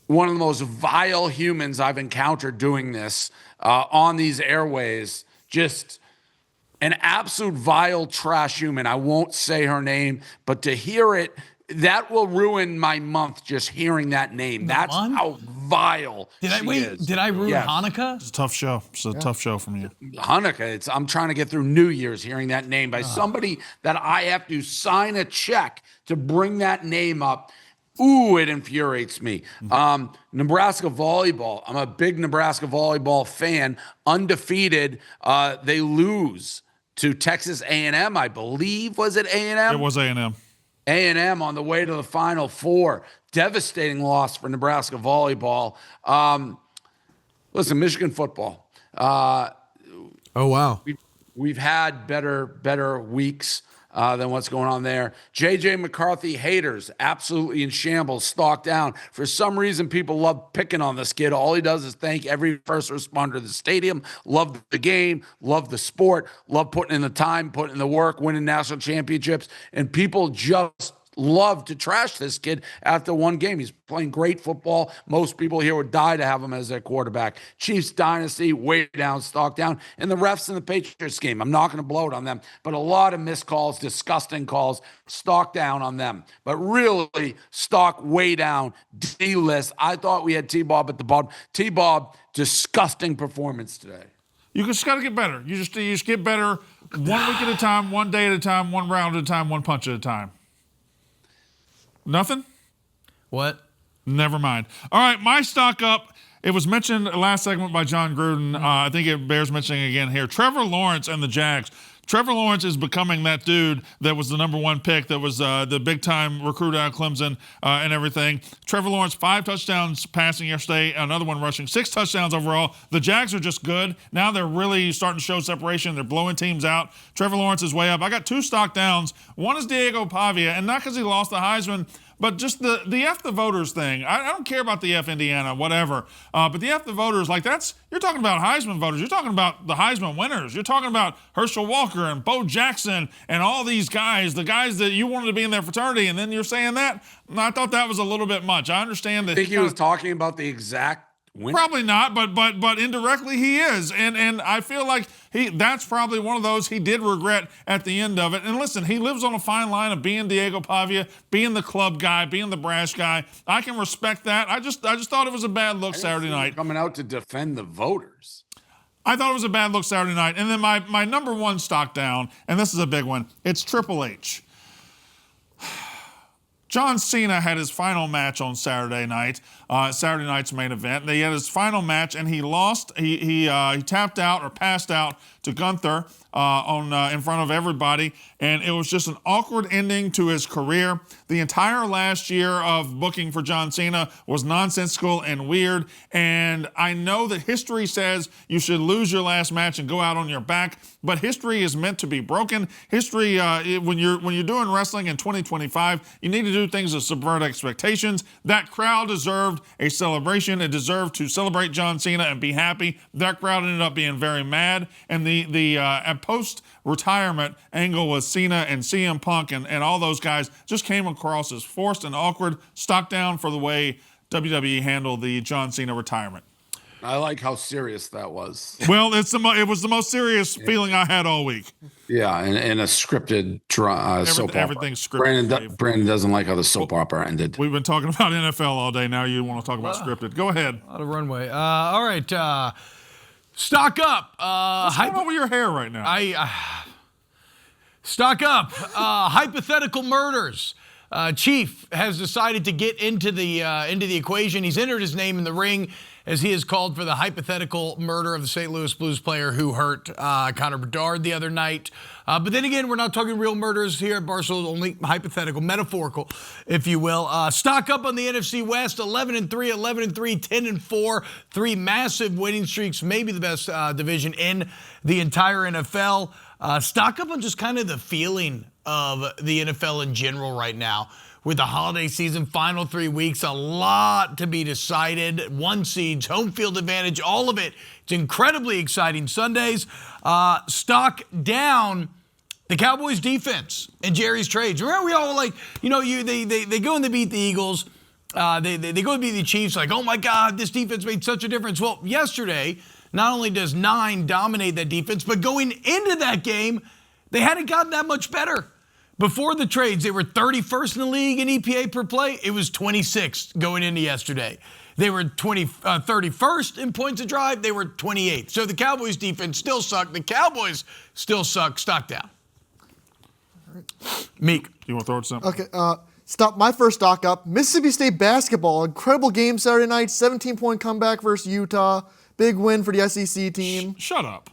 Speaker 3: one of the most vile humans I've encountered doing this on these airways. Just an absolute vile trash human. I won't say her name, but to hear it, that will ruin my month just hearing that name. That's how vile she is.
Speaker 1: Did I ruin Hanukkah?
Speaker 2: It's a tough show. It's a tough show from you.
Speaker 3: Hanukkah, I'm trying to get through New Year's hearing that name by somebody that I have to sign a check to bring that name up. Ooh, it infuriates me. Nebraska volleyball. I'm a big Nebraska volleyball fan. Undefeated. They lose to Texas A&M, I believe. Was it A&M?
Speaker 2: It was A&M.
Speaker 3: A&M on the way to the Final Four. Devastating loss for Nebraska volleyball. Listen, Michigan football.
Speaker 1: Oh, wow.
Speaker 3: We've had better weeks than what's going on there. J.J. McCarthy haters, absolutely in shambles, stock down. For some reason, people love picking on this kid. All he does is thank every first responder to the stadium, love the game, love the sport, love putting in the time, putting in the work, winning national championships, and people just love to trash this kid after one game. He's playing great football. Most people here would die to have him as their quarterback. Chiefs dynasty, way down, stock down. And the refs in the Patriots game, I'm not going to blow it on them, but a lot of missed calls, disgusting calls, stock down on them. But really, stock way down, D-list. I thought we had T-Bob at the bottom. T-Bob, disgusting performance today.
Speaker 2: You just got to get better. You just get better 1 week at a time, 1 day at a time, 1 round at a time, 1 punch at a time. Nothing?
Speaker 1: What?
Speaker 2: Never mind. All right, my stock up. It was mentioned last segment by John Gruden. I think it bears mentioning again here. Trevor Lawrence and the Jags. Trevor Lawrence is becoming that dude that was the number 1 pick, that was the big-time recruit out of Clemson and everything. Trevor Lawrence, 5 touchdowns passing yesterday, another one rushing, 6 touchdowns overall. The Jags are just good. Now they're really starting to show separation. They're blowing teams out. Trevor Lawrence is way up. I got 2 stock downs. One is Deigo Pavia, and not because he lost the Heisman, but just the F the voters thing. I don't care about the F Indiana, whatever. But the F the voters, like you're talking about Heisman voters. You're talking about the Heisman winners. You're talking about Herschel Walker and Bo Jackson and all these guys, the guys that you wanted to be in their fraternity, and then you're saying that? I thought that was a little bit much. I understand that.
Speaker 3: I think he was talking about the exact winner.
Speaker 2: Probably not, but indirectly he is. And I feel like that's probably one of those he did regret at the end of it. And listen, he lives on a fine line of being Deigo Pavia, being the club guy, being the brash guy. I can respect that. I just thought it was a bad look Saturday night.
Speaker 3: Coming out to defend the voters.
Speaker 2: I thought it was a bad look Saturday night. And then my number one stock down, and this is a big one, it's Triple H. John Cena had his final match on Saturday night, Saturday night's main event. He had his final match, and he lost. He tapped out or passed out to Gunther in front of everybody, and it was just an awkward ending to his career. The entire last year of booking for John Cena was nonsensical and weird, and I know that history says you should lose your last match and go out on your back, but history is meant to be broken. History, when you're doing wrestling in 2025, you need to do things to subvert expectations. That crowd deserved a celebration. It deserved to celebrate John Cena and be happy. That crowd ended up being very mad, and the post-retirement angle with Cena and CM Punk and all those guys just came across as forced and awkward. Stock down for the way WWE handled the John Cena retirement.
Speaker 3: I like how serious that was.
Speaker 2: Well, it was the most serious feeling I had all week.
Speaker 3: Yeah, and a scripted soap opera.
Speaker 2: Everything's scripted.
Speaker 3: Brandon doesn't like how the soap opera ended.
Speaker 2: We've been talking about NFL all day. Now you want to talk about scripted. Go ahead.
Speaker 1: A lot of runway. All right. Stock up.
Speaker 2: What's going on with your hair right now?
Speaker 1: Stock up. Hypothetical murders. Chief has decided to get into the equation. He's entered his name in the ring as he is called for the hypothetical murder of the St. Louis Blues player who hurt Connor Bedard the other night. But then again, we're not talking real murders here at Barstool, only hypothetical, metaphorical, if you will. Stock up on the NFC West, 11-3, 11-3, 10-4, 3 massive winning streaks, maybe the best division in the entire NFL. Stock up on just kind of the feeling of the NFL in general right now. With the holiday season, final 3 weeks, a lot to be decided. 1 seeds, home field advantage, all of it. It's incredibly exciting Sundays. Stock down the Cowboys defense and Jerry's trades. Remember, we all they go and they beat the Eagles. They go and beat the Chiefs. Like, oh my God, this defense made such a difference. Well, yesterday, not only does 9 dominate that defense, but going into that game, they hadn't gotten that much better. Before the trades, they were 31st in the league in EPA per play. It was 26th going into yesterday. They were 31st in points of drive. They were 28th. So the Cowboys defense still sucked. The Cowboys still suck. Stock down.
Speaker 4: All right.
Speaker 1: Meek.
Speaker 2: You want to throw it something?
Speaker 4: Okay. Stop. My first stock up. Mississippi State basketball. Incredible game Saturday night. 17-point comeback versus Utah. Big win for the SEC team.
Speaker 2: Shut up.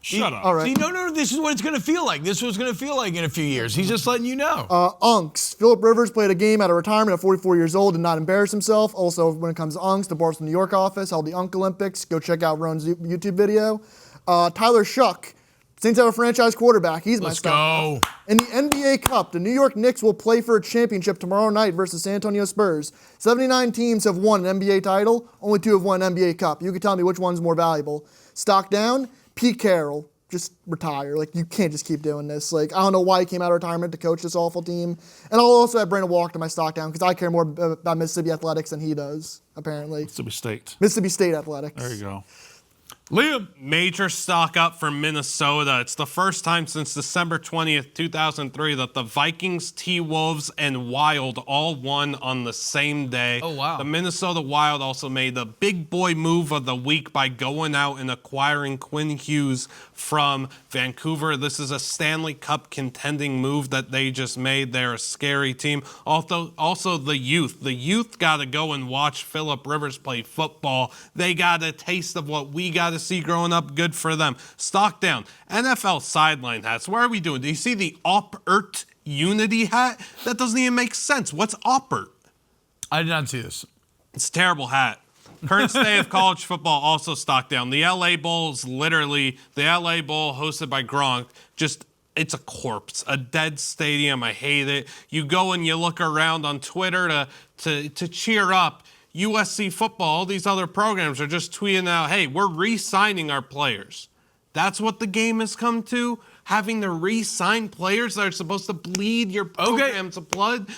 Speaker 2: Shut up.
Speaker 4: All right.
Speaker 1: See, no, this is what it's going to feel like. This is what it's going to feel like in a few years. He's just letting you know.
Speaker 4: Unks. Phillip Rivers played a game out of retirement at 44 years old and not embarrass himself. Also, when it comes to Unks, the Barstool, New York office held the Unk Olympics. Go check out Ron's YouTube video. Tyler Shuck. Saints have a franchise quarterback. He's my stock.
Speaker 1: Let's go.
Speaker 4: In the NBA Cup, the New York Knicks will play for a championship tomorrow night versus San Antonio Spurs. 79 teams have won an NBA title. Only 2 have won an NBA Cup. You can tell me which one's more valuable. Stock down. Pete Carroll. Just retire. Like, you can't just keep doing this. Like, I don't know why he came out of retirement to coach this awful team. And I'll also have Brandon Walker to my stock down because I care more about Mississippi athletics than he does, apparently. Mississippi State athletics.
Speaker 2: There you go.
Speaker 1: Liam.
Speaker 5: Major stock up for Minnesota. It's the first time since December 20th, 2003 that the Vikings, T-Wolves, and Wild all won on the same day.
Speaker 1: Oh, wow.
Speaker 5: The Minnesota Wild also made the big boy move of the week by going out and acquiring Quinn Hughes from Vancouver. This is a Stanley Cup contending move that they just made. They're a scary team. Also the youth. The youth got to go and watch Phillip Rivers play football. They got a taste of what we got to see growing up. Good for them. Stock down. NFL sideline hats. What are we doing? Do you see the Op-Ert Unity hat? That doesn't even make sense. What's Op-Ert?
Speaker 1: I did not see this.
Speaker 5: It's a terrible hat. Current state of college football also stock down. The LA Bowl is literally the LA Bowl hosted by Gronk. Just it's a corpse, a dead stadium. I hate it. You go and you look around on Twitter to cheer up USC football. All these other programs are just tweeting out, hey, we're re-signing our players. That's what the game has come to, having to re-sign players that are supposed to bleed your program's blood.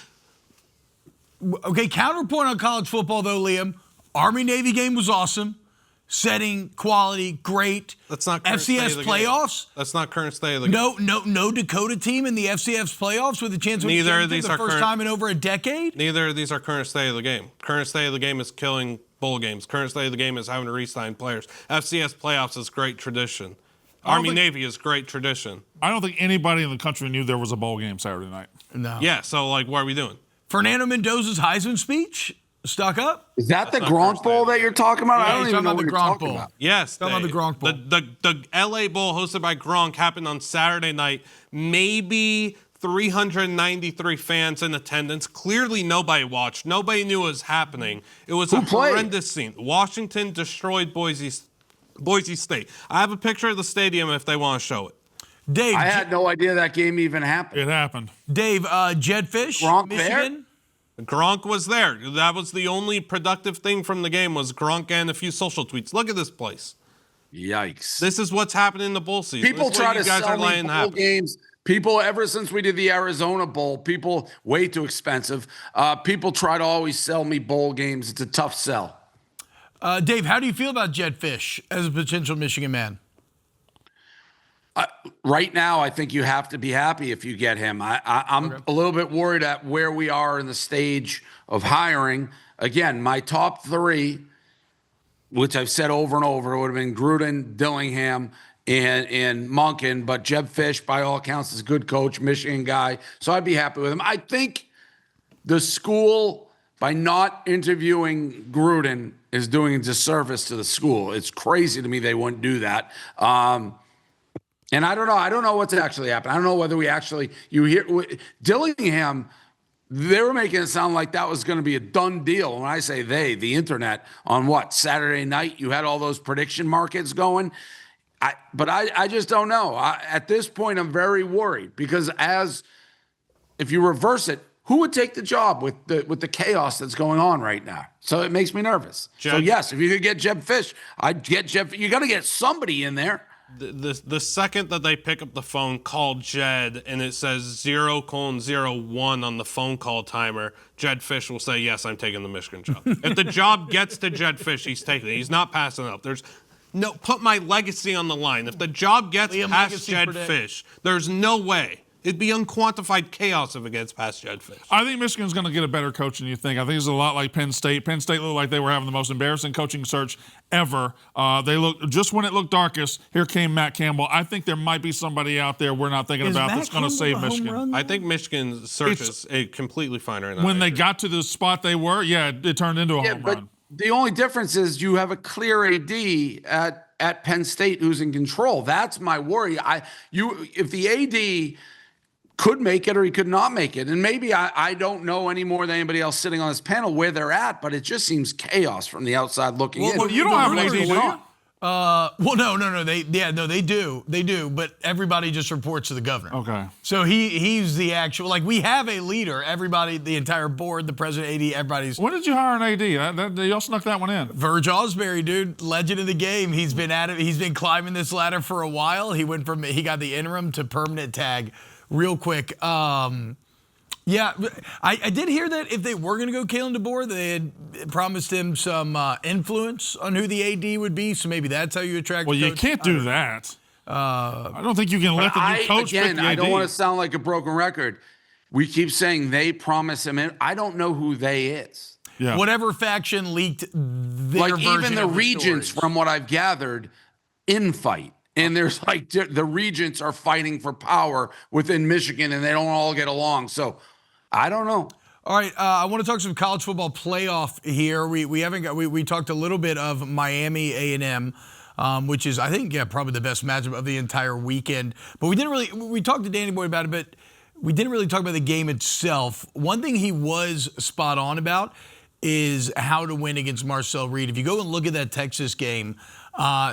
Speaker 1: Okay, counterpoint on college football, though, Liam. Army-Navy game was awesome. Setting, quality, great.
Speaker 5: That's not current
Speaker 1: FCS playoffs.
Speaker 5: That's not current state of the game.
Speaker 1: No Dakota team in the FCS playoffs with a chance to win the first time in over a decade.
Speaker 5: Neither of these are current state of the game. Current state of the game is killing bowl games. Current state of the game is having to re-sign players. FCS playoffs is great tradition. Army-Navy is great tradition.
Speaker 2: I don't think anybody in the country knew there was a bowl game Saturday night.
Speaker 1: No.
Speaker 5: Yeah, so what are we doing?
Speaker 1: Fernando Mendoza's Heisman speech. Stuck up?
Speaker 3: Is that the Gronk Bowl that you're talking about?
Speaker 1: Yeah,
Speaker 3: I don't even know what you're talking about.
Speaker 5: Yes.
Speaker 1: Talking about the Gronk Bowl.
Speaker 5: The LA Bowl hosted by Gronk happened on Saturday night. Maybe 393 fans in attendance. Clearly nobody watched. Nobody knew what was happening. It was a horrendous scene. Washington destroyed Boise State. I have a picture of the stadium if they want to show it.
Speaker 3: Dave, I had no idea that game even happened.
Speaker 2: It happened.
Speaker 1: Dave, Jed Fish,
Speaker 3: Gronk
Speaker 1: Michigan.
Speaker 3: there?
Speaker 5: Gronk was there. That was the only productive thing from the game was Gronk and a few social tweets. Look at this place.
Speaker 3: Yikes.
Speaker 5: This is what's happening in the bowl season.
Speaker 3: People try to sell me bowl games. People, ever since we did the Arizona Bowl, people, way too expensive. People try to always sell me bowl games. It's a tough sell.
Speaker 1: Dave, how do you feel about Jed Fish as a potential Michigan man?
Speaker 3: Right now, I think you have to be happy if you get him. I'm a little bit worried at where we are in the stage of hiring. Again, my top three, which I've said over and over, would have been Gruden, Dillingham, and Monken. But Jeb Fish, by all accounts, is a good coach, Michigan guy. So I'd be happy with him. I think the school, by not interviewing Gruden, is doing a disservice to the school. It's crazy to me they wouldn't do that. And I don't know. I don't know what's actually happened. I don't know whether you hear Dillingham, they were making it sound like that was going to be a done deal. When I say they, the internet, on what, Saturday night, you had all those prediction markets going. But I just don't know. At this point, I'm very worried because if you reverse it, who would take the job with the chaos that's going on right now? So it makes me nervous. So yes, if you could get Jeb Fish, I'd get Jeb. You got to get somebody in there.
Speaker 5: The second that they pick up the phone, call Jed, and it says 0:01 on the phone call timer, Jed Fish will say, yes, I'm taking the Michigan job. If the job gets to Jed Fish, he's taking it. He's not passing it up. Put my legacy on the line. If the job gets past Jed Fish, there's no way. It'd be unquantified chaos if it gets past Jed Fish.
Speaker 2: I think Michigan's going to get a better coach than you think. I think it's a lot like Penn State. Penn State looked like they were having the most embarrassing coaching search ever. They looked just when it looked darkest. Here came Matt Campbell. I think there might be somebody out there we're not thinking about that's going to save Michigan.
Speaker 5: I think Michigan's search is completely fine right now.
Speaker 2: When they got to the spot they were, it turned into a home run.
Speaker 3: The only difference is you have a clear AD at Penn State who's in control. That's my worry. If the AD could make it or he could not make it. And maybe I don't know any more than anybody else sitting on this panel where they're at, but it just seems chaos from the outside looking in.
Speaker 2: Well, you don't have an AD, do you?
Speaker 1: No. They do. They do, but everybody just reports to the governor.
Speaker 2: Okay.
Speaker 1: So he's the actual, we have a leader. Everybody, the entire board, the president, AD, everybody's.
Speaker 2: When did you hire an AD? Y'all snuck that one in.
Speaker 1: Verge Osbury, dude, legend of the game. He's been at it. He's been climbing this ladder for a while. He got the interim to permanent tag real quick. I did hear that if they were going to go Kalen DeBoer, they had promised him some influence on who the AD would be, so maybe that's how you attract
Speaker 2: Well,
Speaker 1: the
Speaker 2: you
Speaker 1: coach.
Speaker 2: can't do that. I don't think you can let the new coach pick the AD.
Speaker 3: I don't want to sound like a broken record. We keep saying they promise him in. I don't know who they is.
Speaker 2: Yeah.
Speaker 1: Whatever faction leaked their version
Speaker 3: even the
Speaker 1: of
Speaker 3: regents,
Speaker 1: stories.
Speaker 3: from what I've gathered, infight. And there's the regents are fighting for power within Michigan, and they don't all get along. So I don't know.
Speaker 1: All right, I want to talk some college football playoff here. We talked a little bit of Miami A&M, which is I think probably the best matchup of the entire weekend. But we talked to Danny Boy about it, but we didn't really talk about the game itself. One thing he was spot on about is how to win against Marcel Reed. If you go and look at that Texas game,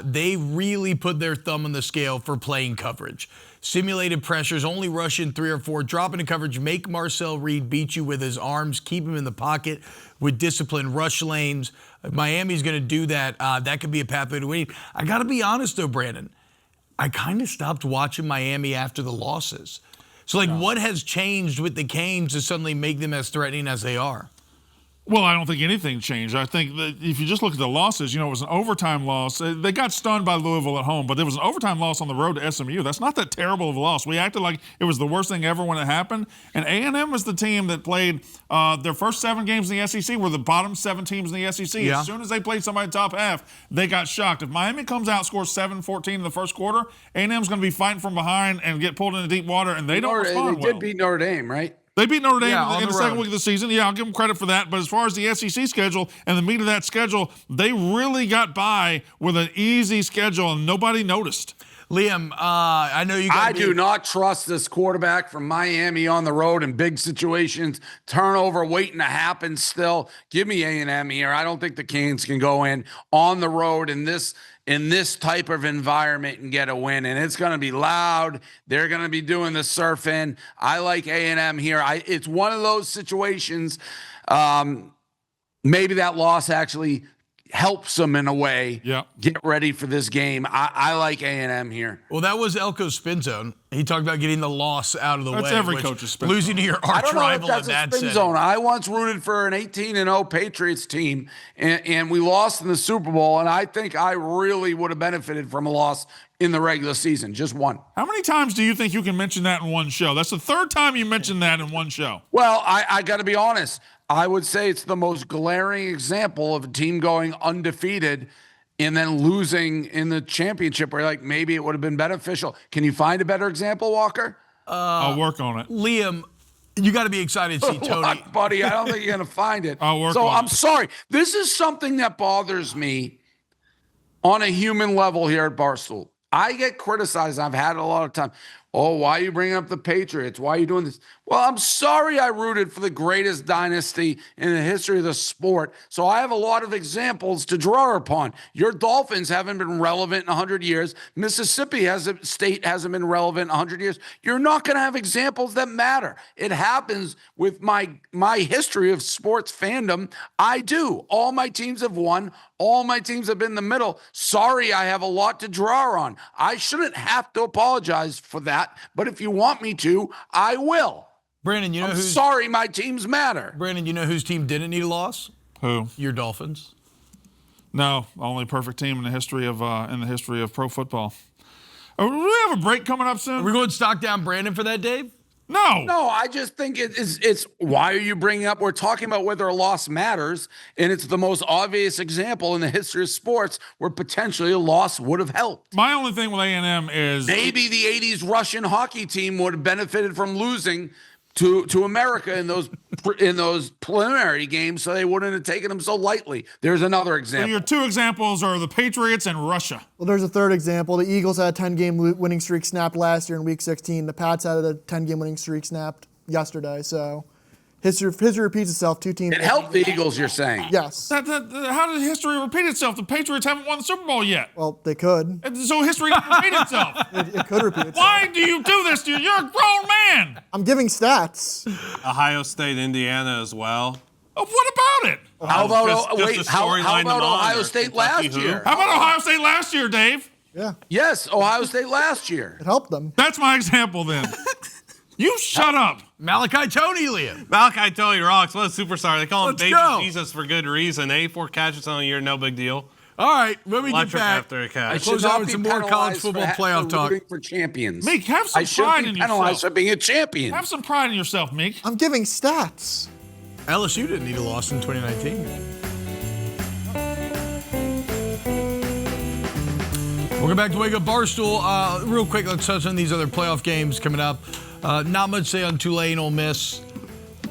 Speaker 1: They really put their thumb on the scale for playing coverage. Simulated pressures, only rush in 3 or 4, drop into coverage, make Marcel Reed beat you with his arms, keep him in the pocket with disciplined rush lanes. If Miami's going to do that, that could be a pathway to winning. I got to be honest, though, Brandon. I kind of stopped watching Miami after the losses. So, what has changed with the Canes to suddenly make them as threatening as they are?
Speaker 2: Well, I don't think anything changed. I think that if you just look at the losses, it was an overtime loss. They got stunned by Louisville at home, but there was an overtime loss on the road to SMU. That's not that terrible of a loss. We acted like it was the worst thing ever when it happened. And A&M was the team that played their first 7 games in the SEC were the bottom 7 teams in the SEC. Yeah. As soon as they played somebody top half, they got shocked. If Miami comes out, scores 7-14 in the first quarter, A&M's going to be fighting from behind and get pulled into deep water, and they don't respond well.
Speaker 3: They did beat Notre Dame, right?
Speaker 2: They beat Notre Dame in the second week of the season. Yeah, I'll give them credit for that. But as far as the SEC schedule and the meat of that schedule, they really got by with an easy schedule, and nobody noticed.
Speaker 1: Liam, I know you got
Speaker 3: I do not trust this quarterback from Miami on the road in big situations. Turnover waiting to happen still. Give me A&M here. I don't think the Canes can go in on the road in this type of environment and get a win. And it's going to be loud. They're going to be doing the surfing. I like A&M here. It's one of those situations. Maybe that loss actually helps them in a way.
Speaker 2: Yeah.
Speaker 3: Get ready for this game. I like A&M here.
Speaker 1: Well, that was Elko's spin zone. He talked about getting the loss out of the way.
Speaker 2: That's every coach's spin
Speaker 1: losing
Speaker 2: zone.
Speaker 1: to your arch rival in that
Speaker 3: spin zone. I once rooted for an 18-0 Patriots team, and we lost in the Super Bowl, and I think I really would have benefited from a loss in the regular season. Just one.
Speaker 2: How many times do you think you can mention that in one show? That's the 3rd time you mentioned that in one show.
Speaker 3: Well, I got to be honest. I would say it's the most glaring example of a team going undefeated and then losing in the championship where maybe it would have been beneficial. Can you find a better example, Walker?
Speaker 2: I'll work on it.
Speaker 1: Liam, you got to be excited to see Tony.
Speaker 3: Buddy, I don't think you're going to find it.
Speaker 2: I'll work on it.
Speaker 3: I'm sorry. This is something that bothers me on a human level here at Barstool. I get criticized. I've had it a lot of time. Oh, why are you bringing up the Patriots? Why are you doing this? Well, I'm sorry I rooted for the greatest dynasty in the history of the sport, so I have a lot of examples to draw upon. Your Dolphins haven't been relevant in 100 years. Mississippi State hasn't been relevant in 100 years. You're not going to have examples that matter. It happens with my history of sports fandom. I do. All my teams have won. All my teams have been in the middle. Sorry, I have a lot to draw on. I shouldn't have to apologize for that, but if you want me to, I will.
Speaker 1: Brandon,
Speaker 3: I'm sorry my teams matter.
Speaker 1: Brandon, you know whose team didn't need a loss?
Speaker 2: Who?
Speaker 1: Your Dolphins.
Speaker 2: No, only perfect team in the history of pro football. Do we have a break coming up soon?
Speaker 1: Are we going to stock down Brandon for that, Dave?
Speaker 3: No, I just think it's why are you bringing up? We're talking about whether a loss matters, and it's the most obvious example in the history of sports where potentially a loss would have helped.
Speaker 2: My only thing with A&M is
Speaker 3: maybe the 80s Russian hockey team would have benefited from losing to America in those preliminary games, so they wouldn't have taken them so lightly. There's another example.
Speaker 2: So your 2 examples are the Patriots and Russia.
Speaker 4: Well, there's a 3rd example. The Eagles had a 10-game winning streak snapped last year in Week 16. The Pats had a 10-game winning streak snapped yesterday. So history repeats itself. 2 teams.
Speaker 3: It helped the Eagles, you're saying?
Speaker 4: Yes.
Speaker 2: How did history repeat itself? The Patriots haven't won the Super Bowl yet.
Speaker 4: Well, they could.
Speaker 2: So history didn't repeat itself.
Speaker 4: It could repeat itself.
Speaker 2: Why do you do this? You're a grown man.
Speaker 4: I'm giving stats.
Speaker 5: Ohio State, Indiana as well.
Speaker 2: What about it?
Speaker 3: How about
Speaker 5: storyline
Speaker 3: Ohio State last year?
Speaker 2: How about Ohio State last year, Dave?
Speaker 4: Yeah.
Speaker 3: Yes, Ohio State last year.
Speaker 4: It helped them.
Speaker 2: That's my example then. You shut up.
Speaker 1: Malachi Tony, Liam.
Speaker 5: Malachi Tony rocks. What a superstar. They call him
Speaker 1: Let's
Speaker 5: Baby
Speaker 1: go.
Speaker 5: Jesus for good reason. 84 catches on a year, no big deal.
Speaker 1: All right, when we
Speaker 5: Electric
Speaker 1: get back,
Speaker 5: after a catch.
Speaker 3: I
Speaker 1: close
Speaker 3: should
Speaker 1: out
Speaker 3: not
Speaker 1: with
Speaker 3: be
Speaker 1: some more college
Speaker 3: penalized
Speaker 1: football playoff talk.
Speaker 3: For champions.
Speaker 2: Meek, have some
Speaker 3: I should
Speaker 2: pride
Speaker 3: be
Speaker 2: in
Speaker 3: penalized
Speaker 2: yourself.
Speaker 3: for being a champion.
Speaker 2: Have some pride in yourself, Meek.
Speaker 4: I'm giving stats.
Speaker 1: LSU didn't need a loss in 2019. Welcome back to Wake Up Barstool. Real quick, let's touch on these other playoff games coming up. Not much to say on Tulane, Ole Miss.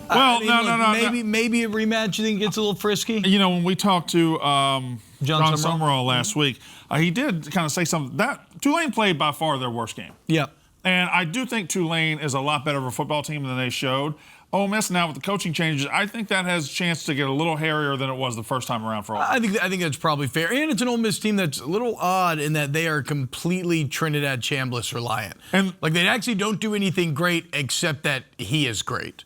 Speaker 2: Well, no.
Speaker 1: Maybe a rematch, you think gets a little frisky?
Speaker 2: You know, when we talked to John
Speaker 1: Summerall
Speaker 2: Summerall last week, he did kind of say something. That Tulane played by far their worst game.
Speaker 1: Yep.
Speaker 2: And I do think Tulane is a lot better of a football team than they showed. Ole Miss now with the coaching changes, I think that has a chance to get a little hairier than it was the first time around for Ole Miss.
Speaker 1: I think that's probably fair. And it's an Ole Miss team that's a little odd in that they are completely Trinidad Chambliss reliant. And like they actually don't do anything great except that he is great.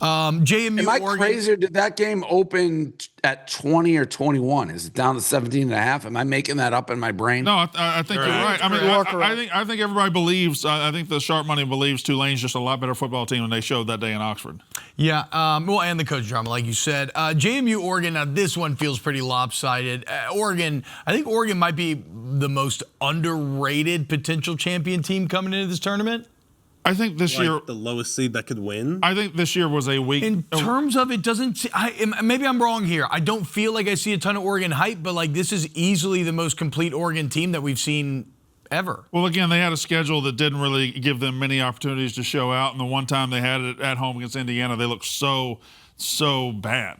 Speaker 1: JMU
Speaker 3: Am I
Speaker 1: Oregon,
Speaker 3: crazy or did that game open at 20 or 21? Is it down to 17.5? Am I making that up in my brain?
Speaker 2: No, I think you're right. I mean, I think everybody believes. I think the sharp money believes Tulane's just a lot better football team than they showed that day in Oxford.
Speaker 1: Yeah, well, and the coach drama, like you said. JMU Oregon. Now this one feels pretty lopsided. Oregon. I think Oregon might be the most underrated potential champion team coming into this tournament.
Speaker 2: I think this year
Speaker 5: the lowest seed that could win.
Speaker 2: I think this year was a weak.
Speaker 1: In terms of it, doesn't. Maybe I'm wrong here. I don't feel like I see a ton of Oregon hype, but like this is easily the most complete Oregon team that we've seen ever.
Speaker 2: Well, again, they had a schedule that didn't really give them many opportunities to show out, and the one time they had it at home against Indiana, they looked so bad.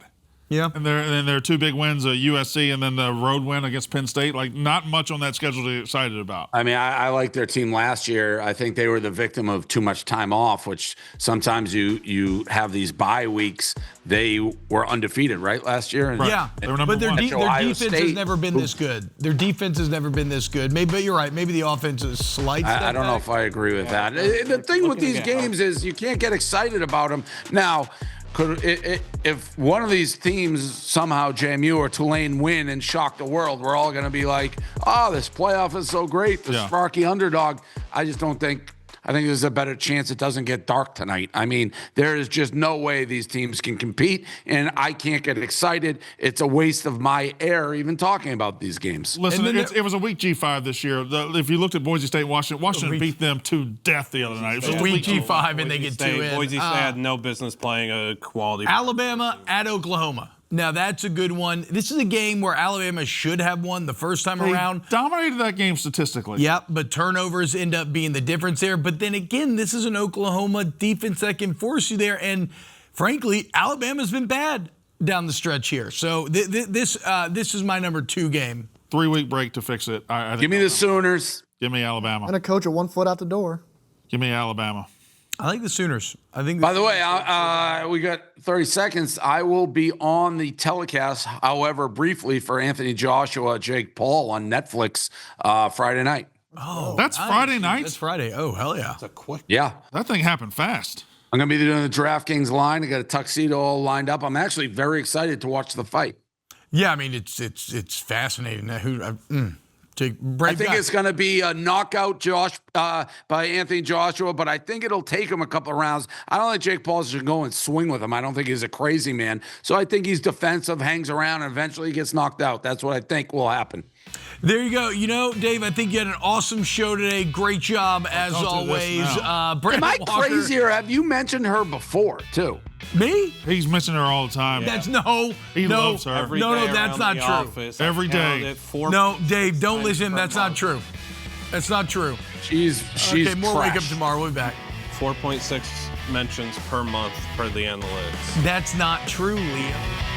Speaker 1: Yeah.
Speaker 2: And their two big wins, USC and then the road win against Penn State, like not much on that schedule to get excited about.
Speaker 3: I mean, I like their team last year. I think they were the victim of too much time off, which sometimes you have these bye weeks. They were undefeated, right, last year? And
Speaker 1: yeah,
Speaker 2: they were number
Speaker 1: but their
Speaker 2: one.
Speaker 1: defense has never been this good. Their defense has never been this good. Maybe, but you're right. Maybe the offense is slight.
Speaker 3: I don't know if I agree with that. The thing with these games is you can't get excited about them. Now, if one of these teams somehow JMU or Tulane win and shock the world, we're all going to be like, "Oh, this playoff is so great, the sparky underdog." I just don't think. I think there's a better chance it doesn't get dark tonight. I mean, there is just no way these teams can compete, and I can't get excited. It's a waste of my air even talking about these games.
Speaker 2: Listen, it was a weak G5 this year. If you looked at Boise State, Washington beat them to death the other night. It was just
Speaker 1: a weak G5, and they get two in.
Speaker 5: Boise State had no business playing a quality.
Speaker 1: Alabama at Oklahoma. Now, that's a good one. This is a game where Alabama should have won the first time around.
Speaker 2: Dominated that game statistically.
Speaker 1: Yep, but turnovers end up being the difference there. But then again, this is an Oklahoma defense that can force you there. And frankly, Alabama's been bad down the stretch here. So this is my number 2 game.
Speaker 2: 3-week break to fix it. I think
Speaker 3: Give me the Sooners.
Speaker 2: Give me Alabama.
Speaker 4: And a coach at 1 foot out the door.
Speaker 2: Give me Alabama.
Speaker 1: I like the Sooners. I think.
Speaker 3: By the way, we got 30 seconds. I will be on the telecast, however, briefly for Anthony Joshua, Jake Paul on Netflix Friday night.
Speaker 1: Oh,
Speaker 2: that's nice. Friday night?
Speaker 1: That's Friday. Oh, hell yeah.
Speaker 5: That's a quick.
Speaker 3: Yeah.
Speaker 2: That thing happened fast.
Speaker 3: I'm going to be doing the DraftKings line. I got a tuxedo all lined up. I'm actually very excited to watch the fight.
Speaker 1: Yeah, I mean, it's fascinating.
Speaker 3: I think it's going to be a knockout by Anthony Joshua, but I think it'll take him a couple of rounds. I don't think Jake Paul's going to go and swing with him. I don't think he's a crazy man. So I think he's defensive, hangs around, and eventually gets knocked out. That's what I think will happen.
Speaker 1: There you go. You know, Dave, I think you had an awesome show today. Great job, as always.
Speaker 3: Am I crazy, or have you mentioned her before, too?
Speaker 1: Me?
Speaker 2: He's mentioning her all the time.
Speaker 1: That's
Speaker 2: He loves her.
Speaker 1: No, that's not true.
Speaker 5: Office,
Speaker 2: every day.
Speaker 1: No, Dave, don't listen. That's not true. That's not true.
Speaker 3: She's
Speaker 1: okay. More
Speaker 3: trash.
Speaker 1: Wake Up tomorrow. We'll be back.
Speaker 5: 4.6 mentions per month per the analytics.
Speaker 1: That's not true, Liam.